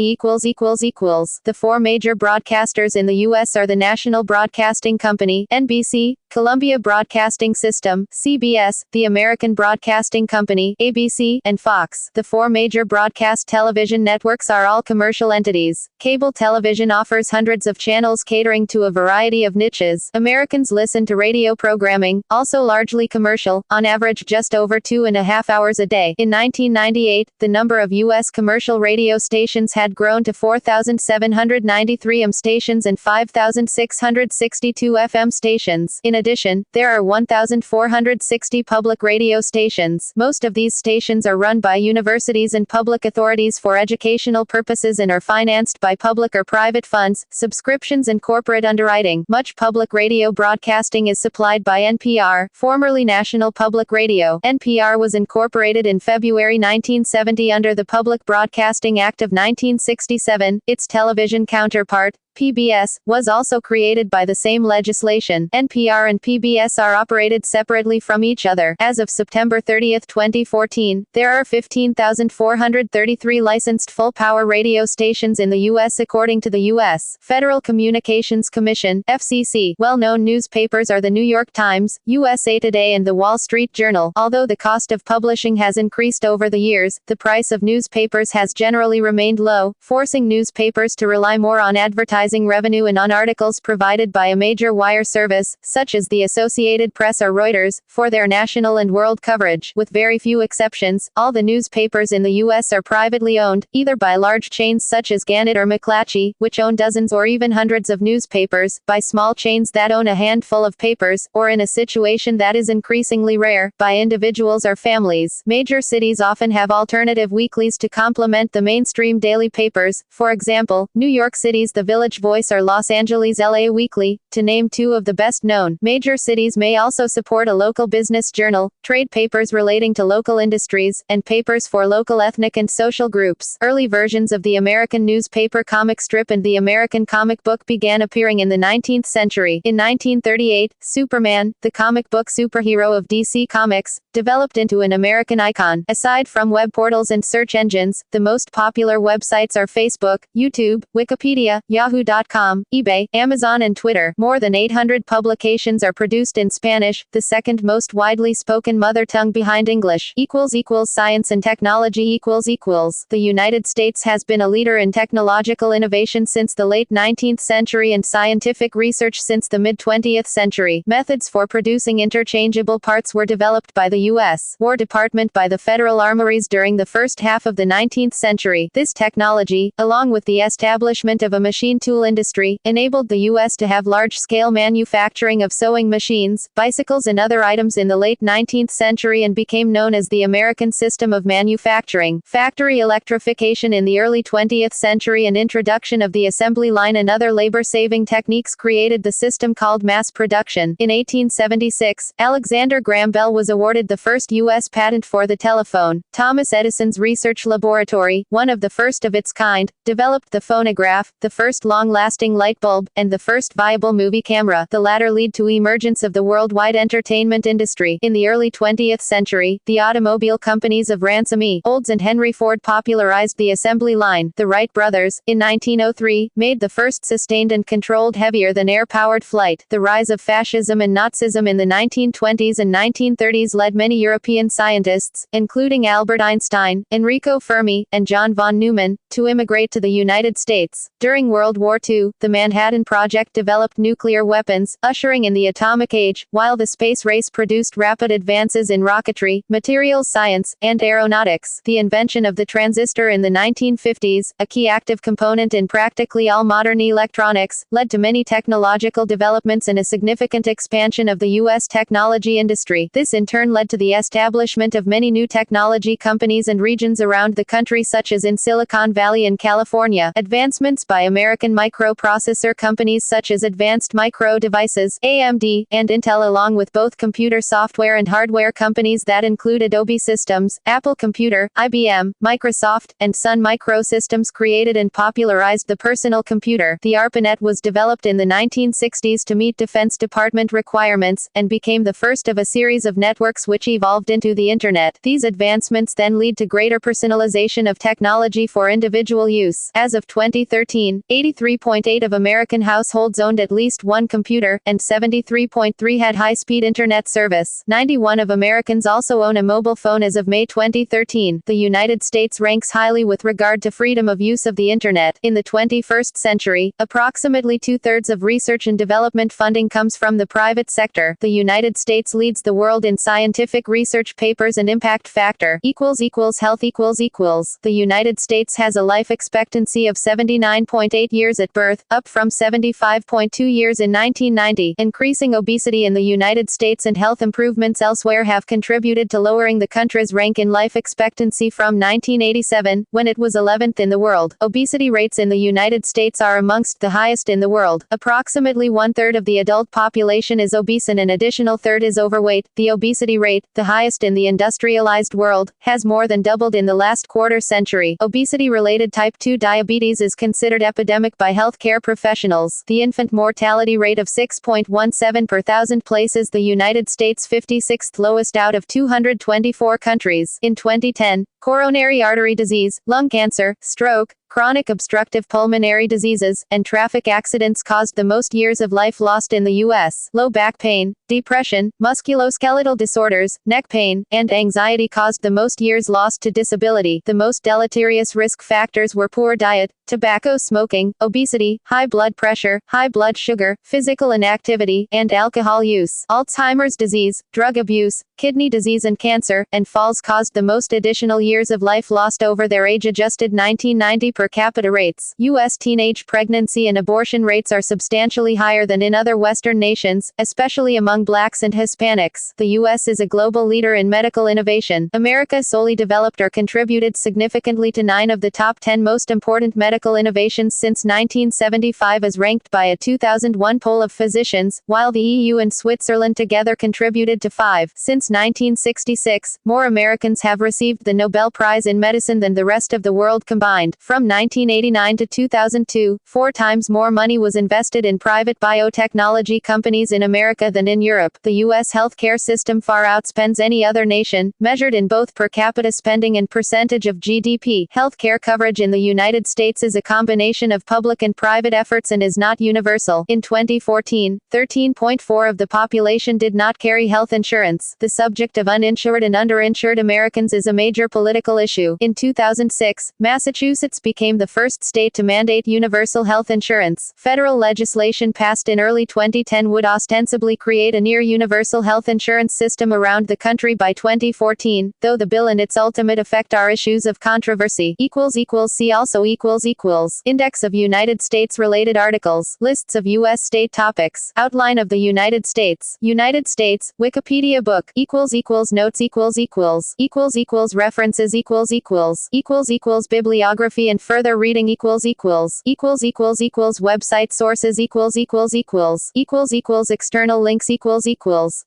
The four major broadcasters in the U.S. are the National Broadcasting Company, NBC, Columbia Broadcasting System, CBS, the American Broadcasting Company, ABC, and Fox. The four major broadcast television networks are all commercial entities. Cable television offers hundreds of channels catering to a variety of niches. Americans listen to radio programming, also largely commercial, on average just over 2.5 hours a day. In 1998, the number of U.S. commercial radio stations had grown to 4,793 AM stations and 5,662 FM stations. In addition, there are 1,460 public radio stations. Most of these stations are run by universities and public authorities for educational purposes and are financed by public or private funds, subscriptions and corporate underwriting. Much public radio broadcasting is supplied by NPR, formerly National Public Radio. NPR was incorporated in February 1970 under the Public Broadcasting Act of 1967. Its television counterpart, PBS, was also created by the same legislation. NPR and PBS are operated separately from each other. As of September 30, 2014, there are 15,433 licensed full-power radio stations in the U.S. according to the U.S. Federal Communications Commission, FCC. Well-known newspapers are the New York Times, USA Today and the Wall Street Journal. Although the cost of publishing has increased over the years, the price of newspapers has generally remained low, forcing newspapers to rely more on advertising revenue and on articles provided by a major wire service, such as the Associated Press or Reuters, for their national and world coverage. With very few exceptions, all the newspapers in the U.S. are privately owned, either by large chains such as Gannett or McClatchy, which own dozens or even hundreds of newspapers, by small chains that own a handful of papers, or in a situation that is increasingly rare, by individuals or families. Major cities often have alternative weeklies to complement the mainstream daily papers. For example, New York City's The Village Voice or Los Angeles' LA Weekly, to name two of the best known. Major cities may also support a local business journal, trade papers relating to local industries, and papers for local ethnic and social groups. Early versions of the American newspaper comic strip and the American comic book began appearing in the 19th century. In 1938, Superman, the comic book superhero of DC Comics, developed into an American icon. Aside from web portals and search engines, the most popular websites are Facebook, YouTube, Wikipedia, Yahoo.com, eBay, Amazon and Twitter. More than 800 publications are produced in Spanish, the second most widely spoken mother tongue behind English. Science and technology The United States has been a leader in technological innovation since the late 19th century and scientific research since the mid-20th century. Methods for producing interchangeable parts were developed by the U.S. War Department by the Federal Armories during the first half of the 19th century. This technology, along with the establishment of a machine tool industry, enabled the U.S. to have large-scale manufacturing of sewing machines, bicycles and other items in the late 19th century and became known as the American system of manufacturing. Factory electrification in the early 20th century and introduction of the assembly line and other labor-saving techniques created the system called mass production. In 1876, Alexander Graham Bell was awarded the first U.S. patent for the telephone. Thomas Edison's research laboratory, one of the first of its kind, developed the phonograph, the first long-lasting light bulb, and the first viable movie camera. The latter led to emergence of the worldwide entertainment industry. In the early 20th century, the automobile companies of Ransom E. Olds and Henry Ford popularized the assembly line. The Wright brothers, in 1903, made the first sustained and controlled heavier-than-air powered flight. The rise of fascism and Nazism in the 1920s and 1930s led many European scientists, including Albert Einstein, Enrico Fermi, and John von Neumann, to immigrate to the United States. During World War II, the Manhattan Project developed nuclear weapons, ushering in the atomic age, while the space race produced rapid advances in rocketry, materials science, and aeronautics. The invention of the transistor in the 1950s, a key active component in practically all modern electronics, led to many technological developments and a significant expansion of the U.S. technology industry. This in turn led to the establishment of many new technology companies and regions around the country such as in Silicon Valley and California. Advancements by American microprocessor companies such as Advanced Micro Devices, AMD, and Intel along with both computer software and hardware companies that include Adobe Systems, Apple Computer, IBM, Microsoft, and Sun Microsystems created and popularized the personal computer. The Arpanet was developed in the 1960s to meet Defense Department requirements, and became the first of a series of networks which evolved into the Internet. These advancements then lead to greater personalization of technology for individual use. As of 2013, 83.8% of American households owned at least one computer, and 73.3% had high-speed Internet service. 91% of Americans also own a mobile phone as of May 2013. The United States ranks highly with regard to freedom of use of the Internet. In the 21st century, approximately two-thirds of research and development funding comes from the private sector. The United States leads the world in scientific scientific research papers and impact factor Health The United States has a life expectancy of 79.8 years at birth, up from 75.2 years in 1990. Increasing obesity in the United States and health improvements elsewhere have contributed to lowering the country's rank in life expectancy from 1987, when it was 11th in the world. Obesity rates in the United States are amongst the highest in the world. Approximately one-third of the adult population is obese and an additional third is overweight. The obesity rate, the highest in the industrialized world, has more than doubled in the last quarter century. Obesity-related type 2 diabetes is considered epidemic by healthcare professionals. The infant mortality rate of 6.17 per thousand places the United States 56th lowest out of 224 countries. In 2010, coronary artery disease, lung cancer, stroke, chronic obstructive pulmonary diseases, and traffic accidents caused the most years of life lost in the U.S. Low back pain, depression, musculoskeletal disorders, neck pain, and anxiety caused the most years lost to disability. The most deleterious risk factors were poor diet, tobacco smoking, obesity, high blood pressure, high blood sugar, physical inactivity, and alcohol use. Alzheimer's disease, drug abuse, kidney disease and cancer, and falls caused the most additional years of life lost over their age-adjusted 1990 per capita rates. U.S. teenage pregnancy and abortion rates are substantially higher than in other Western nations, especially among blacks and Hispanics. The U.S. is a global leader in medical innovation. America solely developed or contributed significantly to 9 of the top 10 most important medical innovations since 1975 as ranked by a 2001 poll of physicians, while the EU and Switzerland together contributed to 5. Since 1966, more Americans have received the Nobel Prize in Medicine than the rest of the world combined. From 1989 to 2002, 4 times more money was invested in private biotechnology companies in America than in Europe. The U.S. healthcare system far outspends any other nation, measured in both per capita spending and percentage of GDP. Healthcare coverage in the United States is a combination of public and private efforts and is not universal. In 2014, 13.4% of the population did not carry health insurance. The subject of uninsured and underinsured Americans is a major political issue. In 2006, Massachusetts became the first state to mandate universal health insurance. Federal legislation passed in early 2010 would ostensibly create a near-universal health insurance system around the country by 2014, though the bill and its ultimate effect are issues of controversy. See also Index of United States-related articles. Lists of U.S. state topics. Outline of the United States. United States, Wikipedia book. Notes. References. Bibliography and further reading. Website sources. External links.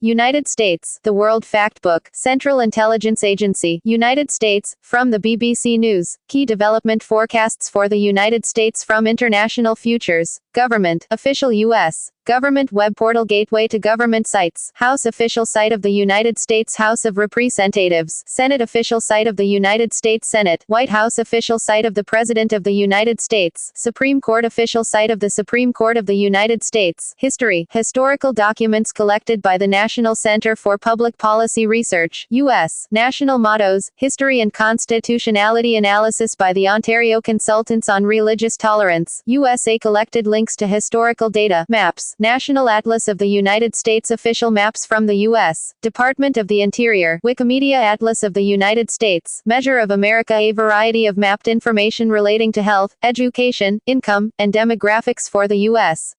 United States, The World Factbook. Central Intelligence Agency. United States, from the BBC News. Key development forecasts for the United States from International Futures. Government, official U.S. Government web portal gateway to government sites. House official site of the United States House of Representatives. Senate official site of the United States Senate. White House official site of the President of the United States. Supreme Court official site of the Supreme Court of the United States. History. Historical documents collected by the National Center for Public Policy Research. U.S. National mottos. History and constitutionality analysis by the Ontario Consultants on Religious Tolerance. USA collected links to historical data. Maps. National Atlas of the United States. Official maps from the U.S. Department of the Interior. Wikimedia Atlas of the United States. Measure of America. A variety of mapped information relating to health, education, income, and demographics for the U.S.